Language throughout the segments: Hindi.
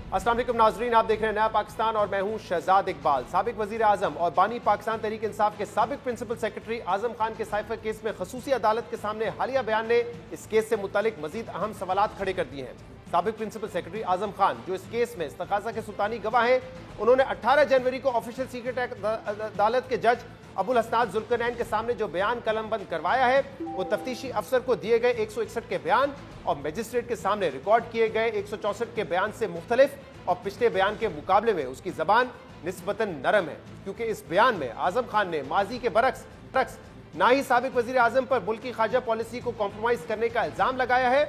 अस्सलाम वालेकुम नाजरीन, आप देख रहे हैं नया पाकिस्तान और मैं हूं शहजाद इकबाल। साबिक वजीर आजम और बानी पाकिस्तान तहरीक इंसाफ के साबिक प्रिंसिपल सेक्रेटरी आजम खान के साइफर केस में खसूसी अदालत के सामने हालिया बयान ने इस केस से मुतालिक मजीद अहम सवालात खड़े कर दिए हैं। साबिक प्रिंसिपल सेक्रेटरी आजम खान, जो इस केस में इस्तगासा के सुल्तानी गवाह हैं, उन्होंने 18 जनवरी को ऑफिशियल सीक्रेट एक्ट अदालत के जज अबुल हसनात जुल्करनैन के सामने जो बयान कलमबंद करवाया है वो तफ्तीशी अफसर को दिए गए 161 के बयान और मजिस्ट्रेट के सामने रिकॉर्ड किए गए 164 के बयान से मुख्तलिफ और पिछले बयान के मुकाबले में उसकी जबान निस्बतन नरम है, क्योंकि इस बयान में आजम खान ने माजी के बरक्स ना ही साबिक वजीर आजम पर मुल्की खारजा पॉलिसी को कॉम्प्रोमाइज करने का इल्जाम लगाया है,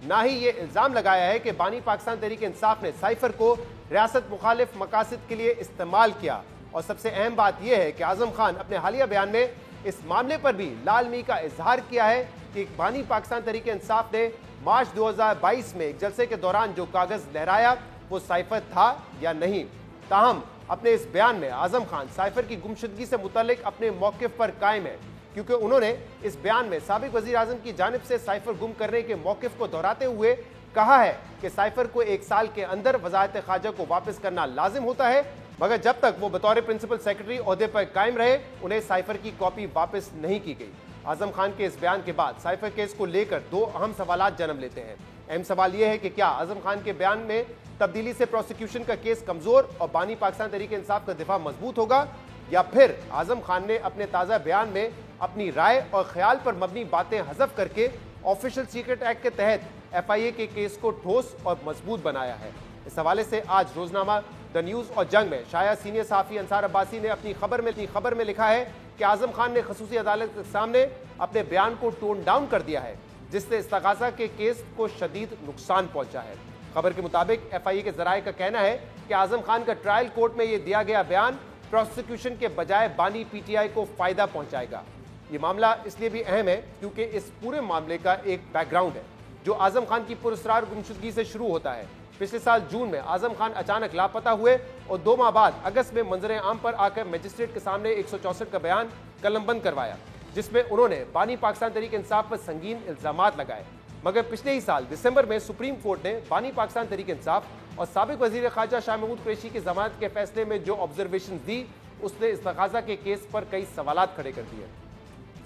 ना ही ये इल्जाम लगाया है कि बानी पाकिस्तान तहरीक इंसाफ ने साइफर को रियासत मुखालिफ मकासद के लिए इस्तेमाल किया। और सबसे अहम बात यह है कि आजम खान अपने हालिया बयान में इस मामले पर भी लालमी का इजहार किया है कि बानी पाकिस्तान तहरीक इंसाफ ने मार्च 2022 में एक जलसे के दौरान जो कागज लहराया वो साइफर था या नहीं। ताहम अपने इस बयान में आजम खान साइफर की गुमशुदगी से मुतल्लिक अपने मौकिफ पर कायम है, क्योंकि उन्होंने इस बयान में साबिक वजीर आजम की जानिब से साइफर गुम करने के मौकिफ को दोहराते हुए कहा है कि साइफर को 1 साल के अंदर वजारत खारजा को वापस करना लाजिम होता है, मगर जब तक वो बतौर प्रिंसिपल सेक्रेटरी ओहदे पर कायम रहे उन्हें साइफर की कॉपी वापस नहीं की गई। आजम खान के इस बयान के बाद साइफर केस को लेकर 2 अहम सवालात जन्म लेते हैं। अहम सवाल यह है कि क्या आजम खान के बयान में तब्दीली से प्रोसिक्यूशन का केस कमजोर और बानी पाकिस्तान तहरीक इंसाफ का दिफा मजबूत होगा, या फिर आजम खान ने अपने ताज़ा बयान में अपनी राय और ख्याल पर मबनी बातें हज़फ करके ऑफिशियल सीक्रेट एक्ट के तहत FIA के केस को ठोस और मजबूत बनाया है। इस हवाले से आज रोजनामा द न्यूज़ और जंग में शाया सीनियर सहाफ़ी अंसार अब्बासी ने अपनी खबर में लिखा है कि आजम खान ने खसूसी अदालत के सामने अपने बयान को टोन डाउन कर दिया है, जिससे इस्तगासा के केस को शदीद नुकसान पहुंचा है। खबर के मुताबिक FIA के जराये का कहना है कि आजम खान का ट्रायल कोर्ट में यह दिया गया बयान प्रोसिक्यूशन के बजाय बानी PTI को फायदा पहुंचाएगा। ये मामला इसलिए भी अहम है क्योंकि इस पूरे मामले का एक बैकग्राउंड है जो आजम खान की पुरस्कार गुमशुदगी से शुरू होता है। पिछले साल जून में आजम खान अचानक लापता हुए और 2 माह बाद अगस्त में मंजरे आम पर आकर मजिस्ट्रेट के सामने 164 का बयान कलमबंद करवाया, जिसमें उन्होंने बानी पाकिस्तान तहरीक इंसाफ पर संगीन इल्जामात लगाए। मगर पिछले ही साल दिसंबर में सुप्रीम कोर्ट ने बानी पाकिस्तान तहरीक इंसाफ और साबिक वजीर खारजा शाह महमूद कुरैशी की जमानत के फैसले में जो ऑब्जर्वेशन दी उसने इस्तगासा के केस पर कई सवालात खड़े कर दिए।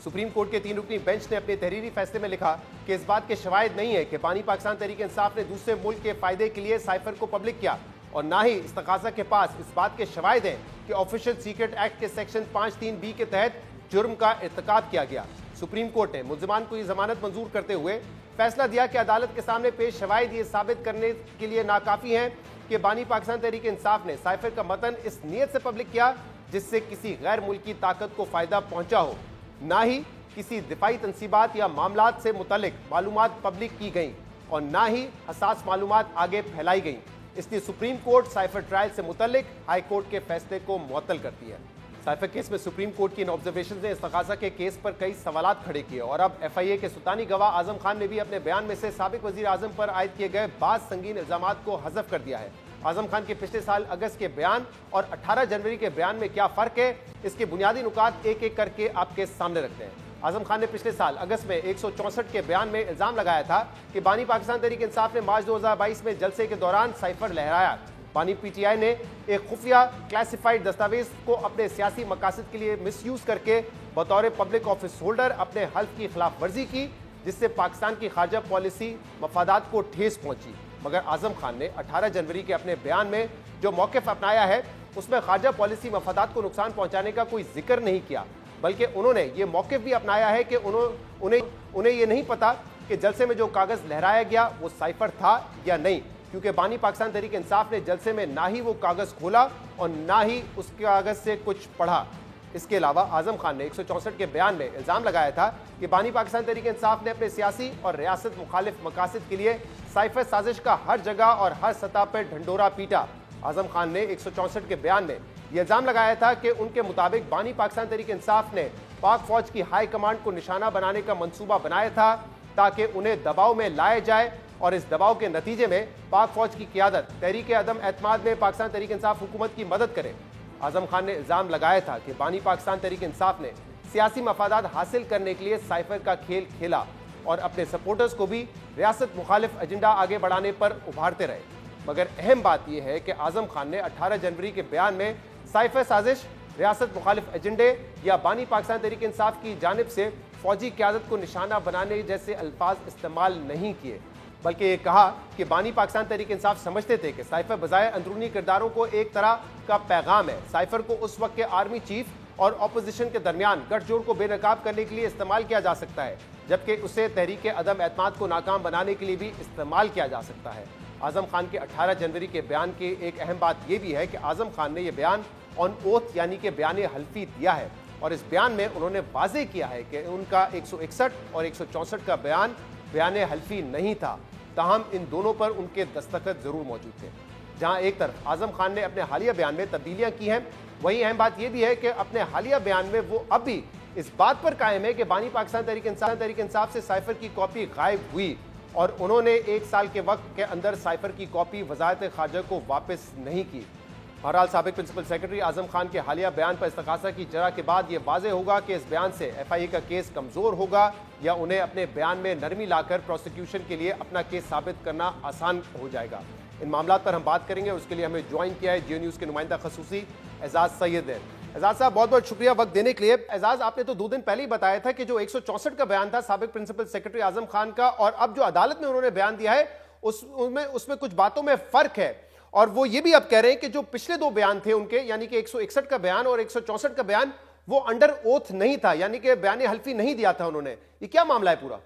सुप्रीम कोर्ट के 3 रुकनी बेंच ने अपने तहरीरी फैसले में लिखा कि इस बात के शवाहिद नहीं है कि बानी पाकिस्तान तहरीक इंसाफ ने दूसरे मुल्क के फायदे के लिए साइफर को पब्लिक किया, और ना ही इस्तगासा के पास इस बात के शवाहिद हैं कि ऑफिशियल सीक्रेट एक्ट के सेक्शन 5(3)B के तहत जुर्म का इर्तिकाब किया गया। सुप्रीम कोर्ट ने मुल्जिमान को ये जमानत मंजूर करते हुए फैसला दिया कि अदालत के सामने पेश शवाहिद ये साबित करने के लिए नाकाफी हैं कि बानी पाकिस्तान तहरीक इंसाफ ने साइफर का मतन इस नीयत से पब्लिक किया जिससे किसी गैर मुल्की ताकत को फायदा पहुंचा हो, ना ही किसी दिफाई तनसीबात या मामलात से मुतल्लिक मालूमात पब्लिक की गई और ना ही हसास मालूमात आगे फैलाई गई। इसलिए सुप्रीम कोर्ट साइफर ट्रायल से मुतल्लिक हाई कोर्ट के फैसले को मुअत्तल करती है। साइफर केस में सुप्रीम कोर्ट की इन ऑब्जर्वेशन ने इस्तगासा के केस पर कई सवालात खड़े किए और अब FIA के सुल्तानी गवाह आजम खान ने भी अपने बयान में से साबिक वजीर आजम पर आयद किए गए बाज़ संगीन इल्जामात को हज़फ कर दिया है। आजम खान के पिछले साल अगस्त के बयान और 18 जनवरी के बयान में क्या फ़र्क है, इसके बुनियादी नुकात एक एक करके आपके सामने रखते हैं। आजम खान ने पिछले साल अगस्त में 164 के बयान में इल्जाम लगाया था कि बानी पाकिस्तान तहरीक इंसाफ ने मार्च 2022 में जलसे के दौरान साइफर लहराया। बानी PTI ने एक खुफिया क्लासिफाइड दस्तावेज को अपने सियासी मकासद के लिए मिसयूज करके बतौर पब्लिक ऑफिस होल्डर अपने हल्फ की खिलाफ वर्जी की, जिससे पाकिस्तान की खारजा पॉलिसी मफादात को ठेस पहुंची। मगर आजम खान ने 18 जनवरी के अपने बयान में जो मौक़िफ़ अपनाया है उसमें खारजा पॉलिसी मफादात को नुकसान पहुंचाने का कोई जिक्र नहीं किया, बल्कि उन्होंने ये मौक़िफ़ भी अपनाया है कि उन्हें ये नहीं पता कि जलसे में जो कागज़ लहराया गया वो साइफर था या नहीं, क्योंकि बानी पाकिस्तान तहरीक इंसाफ ने जलसे में ना ही वो कागज़ खोला और ना ही उस कागज़ से कुछ पढ़ा। इसके अलावा आजम खान ने 164 के बयान में इल्ज़ाम लगाया था कि बानी पाकिस्तान तहरीक इंसाफ ने अपने सियासी और रियासत मुखालिफ मकासद के लिए साइफर साजिश का हर जगह और हर सतह पर ढंडोरा पीटा। आजम खान ने 164 के बयान में यह इल्ज़ाम लगाया था कि उनके मुताबिक बानी पाकिस्तान तहरीक इंसाफ ने पाक फौज की हाई कमांड को निशाना बनाने का मंसूबा बनाया था ताकि उन्हें दबाव में लाया जाए, और इस दबाव के नतीजे में पाक फौज की क़ियादत तहरीक अदम एतमाद में पाकिस्तान तहरीक इंसाफ हुकूमत की मदद करे। आजम खान ने इल्ज़ाम लगाया था कि बानी पाकिस्तान तहरीक इंसाफ ने सियासी मफादात हासिल करने के लिए साइफर का खेल खेला और अपने सपोर्टर्स को भी रियासत मुखालिफ एजेंडा आगे बढ़ाने पर उभारते रहे। मगर अहम बात यह है कि आजम खान ने 18 जनवरी के बयान में साइफर साजिश, रियासत मुखालिफ एजेंडे या बानी पाकिस्तान तहरीक इंसाफ की जानिब से फौजी क़यादत को निशाना बनाने जैसे अल्फाज इस्तेमाल नहीं किए, बल्कि ये कहा कि बानी पाकिस्तान तहरीक इंसाफ समझते थे कि साइफर बजाय अंदरूनी किरदारों को एक तरह का पैगाम है। साइफर को उस वक्त के आर्मी चीफ और अपोजिशन के दरमियान गठजोड़ को बेनकाब करने के लिए इस्तेमाल किया जा सकता है, जबकि उसे तहरीक अदम एतमाद को नाकाम बनाने के लिए भी इस्तेमाल किया जा सकता है। आजम खान के 18 जनवरी के बयान की एक अहम बात यह भी है कि आजम खान ने यह बयान ऑन ओथ यानी कि बयान हल्फी दिया है और इस बयान में उन्होंने वाजे किया है कि उनका 161 और 164 का बयान हल्फी नहीं था, ताहम इन दोनों पर उनके दस्तखत जरूर मौजूद थे। जहां एक तरफ आजम खान ने अपने हालिया बयान में तब्दीलियां की हैं, वहीं अहम बात यह भी है कि अपने हालिया बयान में वो अब भी इस बात पर कायम है कि बानी पाकिस्तान तहरीक इंसाफ से साइफर की कॉपी गायब हुई और उन्होंने 1 साल के वक्त के अंदर साइफर की कॉपी वजारत खारजा को वापस नहीं की। बहरहाल साबिक प्रिंसिपल सेक्रेटरी आजम खान के हालिया बयान पर इस्तग़ासा की जरा के बाद यह वाज़ेह होगा कि इस बयान से FIA का केस कमज़ोर होगा या उन्हें अपने बयान में नरमी लाकर प्रोसिक्यूशन के लिए अपना केस साबित करना आसान हो जाएगा। इन मामलों पर हम बात करेंगे, उसके लिए हमें ज्वाइन किया है जियो न्यूज़ के नुमाइंदा खसूसी एजाज सैयद ने। एजाज साहब, बहुत बहुत शुक्रिया वक्त देने के लिए। एजाज, आपने तो 2 दिन पहले ही बताया था कि जो 164 का बयान था साबिक प्रिंसिपल सेक्रेटरी आजम खान का और अब जो अदालत में उन्होंने बयान दिया है उसमें कुछ बातों में फर्क है, और वो ये भी अब कह रहे हैं कि जो पिछले 2 बयान थे उनके, यानी कि 161 का बयान और 164 का बयान, वो अंडर ओथ नहीं था, यानी कि बयान हल्फी नहीं दिया था उन्होंने। ये क्या मामला है पूरा?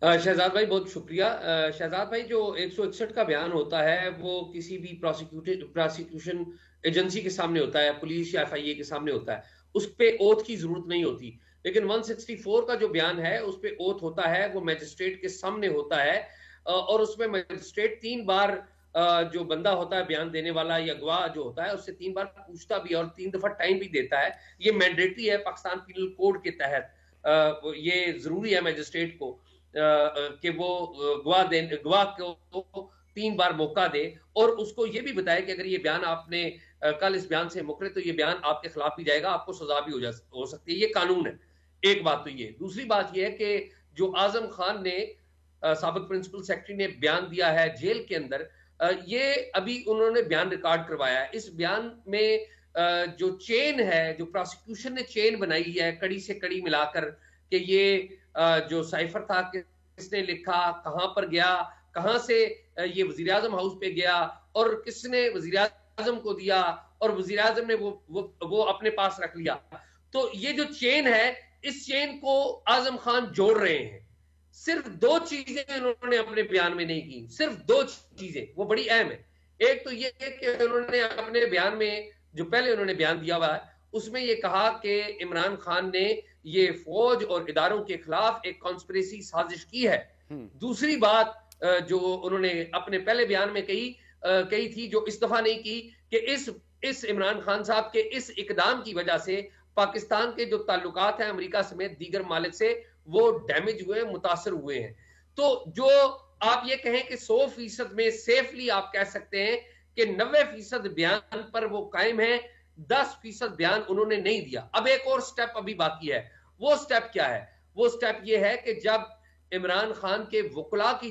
शहजाद भाई बहुत शुक्रिया। शहजाद भाई, जो 161 का बयान होता है वो किसी भी प्रोसिक्यूशन एजेंसी के सामने होता है, पुलिस या FIA के सामने होता है, उस पे ओथ की जरूरत नहीं होती। लेकिन 164 का जो बयान है उस पे ओथ होता है, वो मजिस्ट्रेट के सामने होता है और उसमें मजिस्ट्रेट 3 बार जो बंदा होता है बयान देने वाला या गवाह जो होता है उससे 3 बार पूछता भी और 3 दफा टाइम भी देता है। ये मैंडेटरी है पाकिस्तान पीनल कोड के तहत। ये जरूरी है मजिस्ट्रेट को कि वो गवाह को 3 बार मौका दे और उसको ये भी बताए कि अगर ये बयान आपने कल इस बयान से मुकरे तो ये बयान आपके खिलाफ भी जाएगा, आपको सजा भी हो सकती है। ये कानून है। एक बात तो ये। दूसरी बात ये है कि जो आजम खान ने साबिक प्रिंसिपल सेक्रेटरी ने बयान दिया है जेल के अंदर, ये अभी उन्होंने बयान रिकॉर्ड करवाया है। इस बयान में जो चेन है, जो प्रोसिक्यूशन ने चेन बनाई है कड़ी से कड़ी मिलाकर कि ये जो साइफर था किसने लिखा, कहां पर गया, कहां से ये वजीर आजम हाउस पे गया और किसने वजीर आजम को दिया और वजीर आजम ने वो अपने पास रख लिया। तो ये जो चेन है, इस चेन को आजम खान जोड़ रहे हैं। सिर्फ 2 चीजें उन्होंने अपने बयान में नहीं की, सिर्फ 2 चीजें, वो बड़ी अहम है। एक तो ये कि उन्होंने अपने बयान में जो पहले उन्होंने बयान दिया हुआ है उसमें ये कहा कि इमरान खान ने ये फौज और इदारों के खिलाफ एक कॉन्स्पिरेसी साजिश की है। दूसरी बात जो उन्होंने अपने पहले बयान में कही थी, जो इस दफा नहीं की, कि इस इमरान खान साहब के इस इकदाम की वजह से पाकिस्तान के जो ताल्लुकात हैं अमेरिका समेत दीगर मालिक से वो डैमेज हुए, मुतासर हुए हैं। तो जो आप ये कहें कि 100% में सेफली आप कह सकते हैं कि 90% बयान पर वो कायम है, 10% बयान उन्होंने नहीं दिया। अब एक और स्टेप अभी बाकी है। वो स्टेप क्या है? वो स्टेप ये है कि जब इमरान खान के वकला की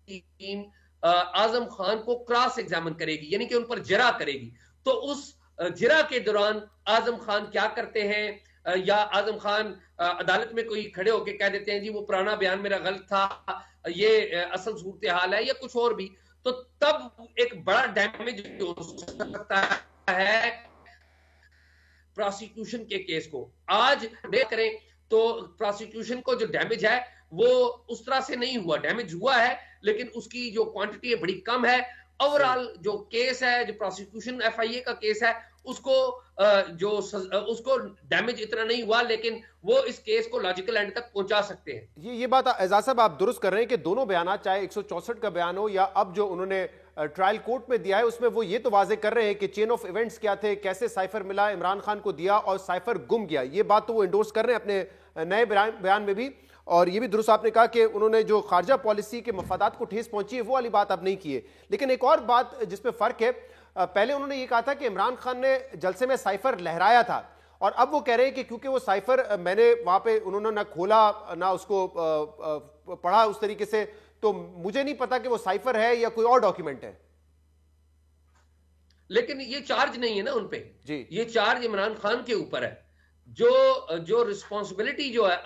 टीम आजम खान को क्रॉस एग्जामिन करेगी, यानी कि उन पर जरा करेगी, तो उस जरा के दौरान आजम खान क्या करते हैं, या आजम खान अदालत में कोई खड़े होकर कह देते हैं जी वो पुराना बयान मेरा गलत था, ये असल सूरत हाल है, या कुछ और भी, तो तब एक बड़ा डैमेज हो सकता है प्रोसिक्यूशन के केस को। आज देख करें तो प्रोसिक्यूशन को जो डैमेज है वो उस तरह से नहीं हुआ, डैमेज हुआ है लेकिन उसकी जो क्वांटिटी है बड़ी कम है। ओवरऑल जो केस है, जो प्रोसिक्यूशन FIA का केस है, उसको डैमेज इतना नहीं हुआ, लेकिन वो इस केस को लॉजिकल एंड तक पहुंचा सकते हैं। ये बात एजाज साहब आप दुरुस्त कर रहे हैं कि दोनों बयान, चाहे 164 का बयान हो या अब जो उन्होंने ट्रायल कोर्ट में दिया है, उसमें वो ये तो वाजे कर रहे हैं कि चेन ऑफ इवेंट्स क्या थे, कैसे साइफर मिला, इमरान खान को दिया और साइफर गुम गया। ये बात तो वो इंडोर्स कर रहे हैं अपने नए बयान में भी। और ये भी दुरुस्त आपने कहा कि उन्होंने जो खारजा पॉलिसी के मफादात को ठेस पहुंची है वो वाली बात अब नहीं की है। लेकिन एक और बात जिसमें फर्क है, पहले उन्होंने ये कहा था कि इमरान खान ने जलसे में साइफर लहराया था, और अब वो कह रहे हैं कि क्योंकि वो साइफर मैंने वहां पे उन्होंने ना खोला ना उसको पढ़ा उस तरीके से, तो मुझे नहीं पता कि वो साइफर है या कोई और डॉक्यूमेंट है। लेकिन ये चार्ज नहीं है ना उनपे, ये चार्ज इमरान खान के ऊपर है। जो रिस्पॉन्सिबिलिटी जो है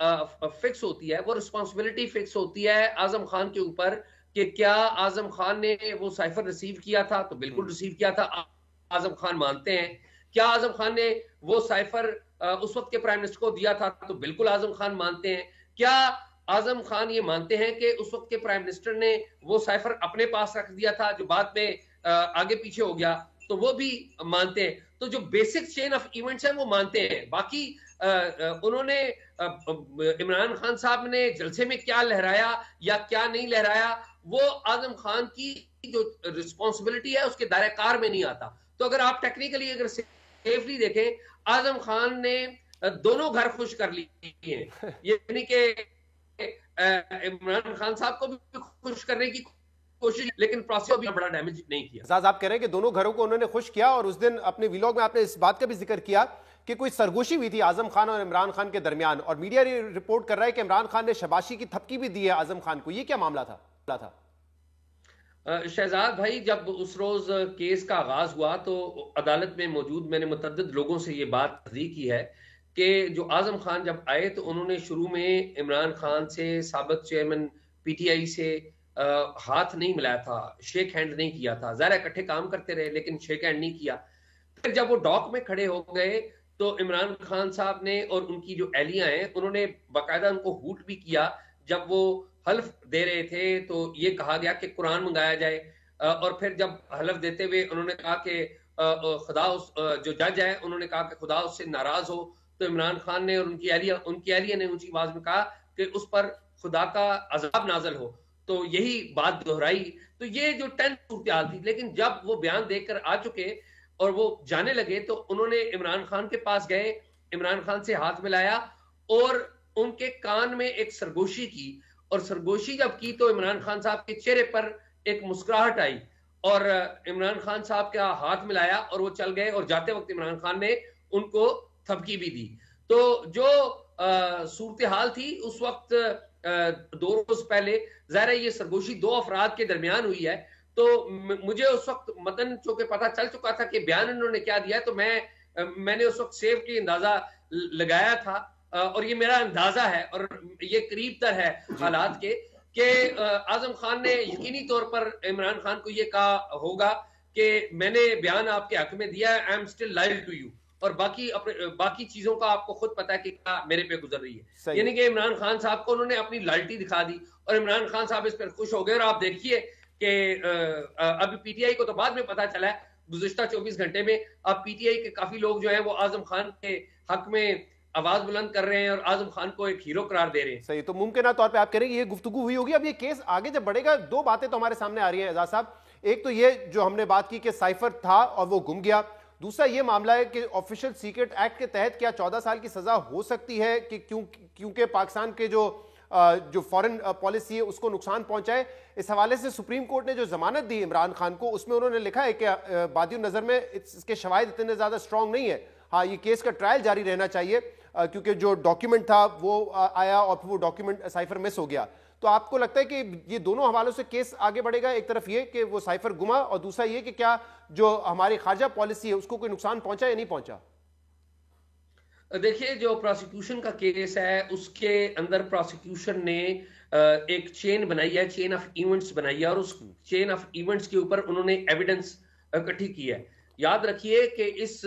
फिक्स होती है, वो रिस्पॉन्सिबिलिटी फिक्स होती है आजम खान के ऊपर कि क्या आजम खान ने वो साइफर रिसीव किया था, तो बिल्कुल रिसीव किया था, आजम खान मानते हैं। क्या आजम खान ने वो साइफर उस वक्त के प्राइम मिनिस्टर को दिया था, तो बिल्कुल आजम खान मानते हैं। क्या आजम खान ये मानते हैं कि उस वक्त के प्राइम मिनिस्टर ने वो साइफर अपने पास रख दिया था जो बाद में आगे पीछे हो गया, तो वो भी मानते हैं। तो जो बेसिक चेन ऑफ इवेंट्स है वो मानते हैं। बाकी उन्होंने इमरान खान साहब ने जलसे में क्या लहराया या क्या नहीं लहराया, वो आजम खान की जो रिस्पॉन्सिबिलिटी है उसके दायरे कार में नहीं आता। तो अगर आप टेक्निकली अगर सेफली देखें, आजम खान ने दोनों घर खुश कर लिए हैं, यानी कि इमरान खान साहब को भी खुश करने की कोशिश, लेकिन प्रोसेस भी बड़ा डैमेज नहीं किया। एजाज, आप कह रहे हैं कि दोनों घरों को उन्होंने खुश किया, और उस दिन अपने व्लॉग में आपने इस बात का भी जिक्र किया कि कोई सरगोशी हुई थी आजम खान और इमरान खान के दरमियान, और मीडिया रिपोर्ट कर रहा है कि इमरान खान ने शबाशी की थपकी भी दी है आजम खान को। ये क्या मामला था? शहजाद भाई, जब उस रोज केस का आगाज हुआ तो अदालत में मौजूद मैंने मुतअद्दिद लोगों से ये बात तस्दीक की है कि जो आजम खान जब आए तो उन्होंने शुरू में इमरान खान से, साबिक चेयरमैन पीटीआई से हाथ नहीं मिलाया था, शेक हैंड नहीं किया था। ज़ाहिर इकट्ठे काम करते रहे लेकिन शेक हैंड नहीं किया। फिर जब वो डॉक में खड़े हो गए तो इमरान खान साहब ने और उनकी जो एहलियां हैं उन्होंने बाकायदा उनको हूट भी किया। जब वो हल्फ दे रहे थे तो ये कहा गया कि कुरान मंगाया जाए, और फिर जब हल्फ देते हुए उन्होंने कहा कि खुदा जो जज है उन्होंने कहा कि खुदा उससे नाराज हो, तो इमरान खान ने और उनकी एहलिया ने ऊंची आवाज में कहा कि उस पर खुदा का अजाब नाजल हो। तो यही बात दोहराई। तो ये जो टेंस सूरत थी, लेकिन जब वो बयान देकर आ चुके और वो जाने लगे तो उन्होंने इमरान खान के पास गए, इमरान खान से हाथ मिलाया और उनके कान में एक सरगोशी की, और सरगोशी जब की तो इमरान खान साहब के चेहरे पर एक मुस्कुराहट आई और इमरान खान साहब का हाथ मिलाया और वो चल गए, और जाते वक्त इमरान खान ने उनको थपकी भी दी। तो जो सूरत हाल थी उस वक्त 2 रोज पहले, ज़ाहिर ये सरगोशी 2 अफराद के दरमियान हुई है, तो मुझे उस वक्त मतन चूंकि पता चल चुका था कि बयान इन्होंने क्या दिया है, तो मैंने उस वक्त सेफली अंदाजा लगाया था, और ये मेरा अंदाजा है और ये करीब तर है हालात के कि आजम खान ने यकीनी तौर पर इमरान खान को ये कहा होगा कि मैंने बयान आपके हक में दिया है, I am still loyal to you, और बाकी चीजों का आपको खुद पता है कि क्या मेरे पे गुजर रही है। यानी कि इमरान खान साहब को उन्होंने अपनी लॉयल्टी दिखा दी और इमरान खान साहब इस पर खुश हो गए। और आप देखिए कि अभी पीटीआई को तो बाद में पता चला है, गुज़िश्ता 24 घंटे में अब पीटीआई के काफी लोग जो है वो आजम खान के हक में आवाज बुलंद कर रहे हैं और आजम खान को एक हीरो करार दे रहे हैं। सही, तो मुमकिन तौर पे आप कह रहे हैं ये गुफ्तगू हुई होगी। अब ये केस आगे जब बढ़ेगा, 2 बातें तो हमारे सामने आ रही हैं एजाज साहब। एक तो ये जो हमने बात की कि साइफर था और वो गुम गया, दूसरा ये मामला है कि ऑफिशियल सीक्रेट एक्ट के तहत क्या 14 साल की सजा हो सकती है कि क्योंकि पाकिस्तान के जो फॉरेन पॉलिसी है उसको नुकसान पहुंचाए। इस हवाले से सुप्रीम कोर्ट ने जो जमानत दी इमरान खान को, उसमें उन्होंने लिखा है कि बादियों नजर में इसके शवाहिद इतने ज्यादा स्ट्रांग नहीं है। हाँ, ये केस का ट्रायल जारी रहना चाहिए क्योंकि जो डॉक्यूमेंट था वो आया और फिर वो डॉक्यूमेंट साइफर मिस हो गया। तो आपको लगता है कि ये दोनों हवालों से केस आगे बढ़ेगा? एक तरफ ये कि वो साइफर गुमा, और दूसरा ये कि क्या जो हमारी खारजा पॉलिसी है उसको कोई नुकसान पहुंचा या नहीं पहुंचा? देखिए, जो प्रोसिक्यूशन का केस है उसके अंदर प्रोसिक्यूशन ने एक चेन बनाई है, चेन ऑफ इवेंट्स बनाई है, और उस चेन ऑफ इवेंट्स के ऊपर उन्होंने एविडेंस इकट्ठी की है। याद रखिए कि इस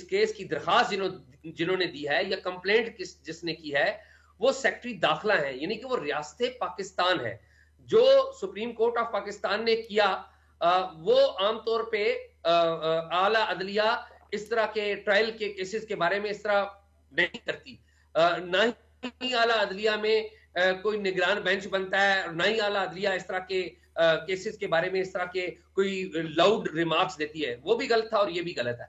केस की दरखास्त जिन्होंने दी है या कंप्लेंट जिसने की है वो सेक्रेटरी दाखिला है, यानी कि वो रियासत पाकिस्तान है। जो सुप्रीम कोर्ट ऑफ पाकिस्तान ने किया वो आमतौर पे आला अदलिया इस तरह के ट्रायल के केसेस के बारे में इस तरह नहीं करती। ना ही आला अदलिया में कोई निगरान बेंच बनता है, और ना ही आला अदलिया इस तरह के केसेस के बारे में इस तरह के कोई लाउड रिमार्क्स देती है। वो भी गलत था और ये भी गलत है।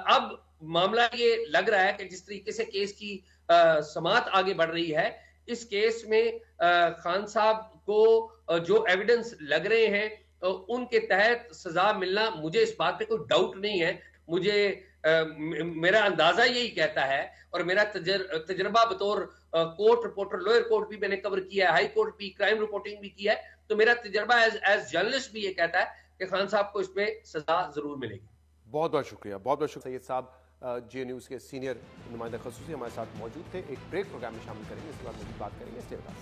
अब मामला ये लग रहा है कि जिस तरीके से केस की समाअत आगे बढ़ रही है, इस केस में खान साहब को जो एविडेंस लग रहे हैं उनके तहत सजा मिलना, मुझे इस बात पे कोई डाउट नहीं है। मुझे मेरा अंदाजा यही कहता है, और मेरा तजर्बा बतौर कोर्ट रिपोर्टर, लोअर कोर्ट भी मैंने कवर किया है, हाई कोर्ट भी, क्राइम रिपोर्टिंग भी किया है, तो मेरा तजर्बा एज जर्नलिस्ट भी ये कहता है कि खान साहब को इसमें सजा जरूर मिलेगी। बहुत बहुत शुक्रिया, बहुत बहुत शुक्रिया। सैयद साहब जे न्यूज़ के सीनियर नुमाइंदा खसूसी हमारे साथ मौजूद थे। एक ब्रेक प्रोग्राम में शामिल करेंगे, इसके बाद मज़ीद बात करेंगे। Stay with us.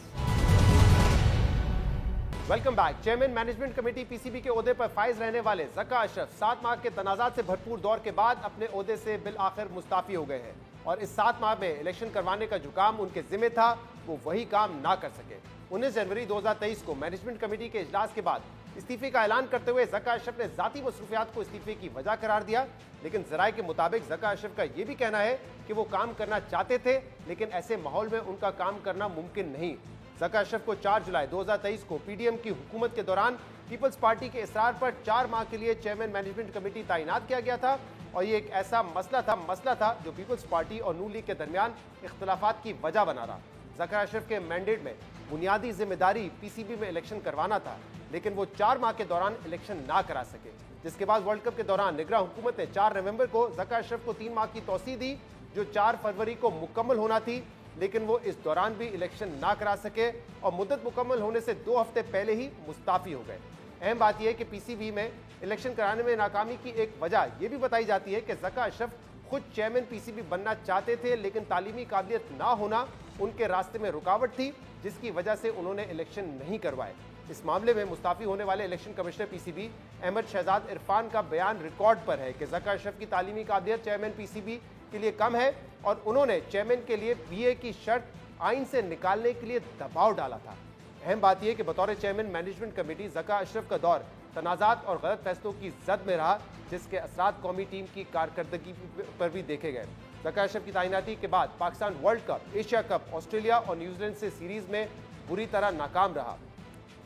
Welcome back. Chairman management committee PCB के ओहदे पर फाइज रहने वाले ज़का अशरफ 7 माह के तनाज़ात से भरपूर दौर के बाद अपने ओहदे से बिल आखिर मुस्ताफ़ी हो गए हैं और इस 7 माह में इलेक्शन करवाने का जो काम उनके जिम्मे था वो वही काम ना कर सके। 19 जनवरी 2023 को मैनेजमेंट कमेटी के इजलास के बाद इस्तीफे का ऐलान करते हुए ज़का अशरफ ने ज़ाती मसरूफियात को इस्तीफे की वजह करार दिया, लेकिन ज़राए के मुताबिक ज़का अशरफ का यह भी कहना है कि वो काम करना चाहते थे, लेकिन ऐसे माहौल में उनका काम करना मुमकिन नहीं। ज़का अशरफ को 4 जुलाई 2023 को पीडीएम की हुकूमत के दौरान पीपल्स पार्टी के इसरार पर 4 माह के लिए चेयरमैन मैनेजमेंट कमेटी तैनात किया गया था और ये एक ऐसा मसला था जो पीपल्स पार्टी और नून लीग के दरमियान इख्तलाफात की वजह बना रहा। ज़का अशरफ के मैंडेट में बुनियादी जिम्मेदारी पीसीबी में इलेक्शन करवाना था, लेकिन वो 4 माह के दौरान इलेक्शन ना करा सके, जिसके बाद वर्ल्ड कप के दौरान निगरां हुकूमत ने 4 नवंबर को ज़का अशरफ को 3 माह की तौसीह दी, जो 4 फरवरी को मुकम्मल होना थी, लेकिन वो इस दौरान भी इलेक्शन ना करा सके और मुद्दत मुकम्मल होने से 2 हफ्ते पहले ही मुस्ताफ़ी हो गए। अहम बात यह है कि पीसीबी में इलेक्शन कराने में नाकामी की एक वजह यह भी बताई जाती है कि ज़का अशरफ खुद चेयरमैन पीसीबी बनना चाहते थे, लेकिन तालीमी काबिलियत ना होना उनके रास्ते में रुकावट थी, जिसकी वजह से उन्होंने इलेक्शन नहीं करवाए। इस मामले में मुस्ताफ़ी होने वाले election commissioner PCB Ahmad Shahzad Irfan का बयान रिकॉर्ड पर है कि ज़का अशरफ की तालीमी काबिलियत चेयरमैन पीसीबी के लिए कम है और उन्होंने चेयरमैन के लिए बीए की शर्त आइन से निकालने के लिए दबाव डाला था। अहम बात यह कि बतौर chairman management committee Zaka Ashraf का दौर तनाज़ात और गलत फैसलों की जद में रहा, जिसके असरात कौमी टीम की कारकर्दगी पर भी देखे गए। ज़का अशरफ की तैनाती के बाद Pakistan world cup, Asia cup, Australia और न्यूजीलैंड से सीरीज में बुरी तरह नाकाम रहा।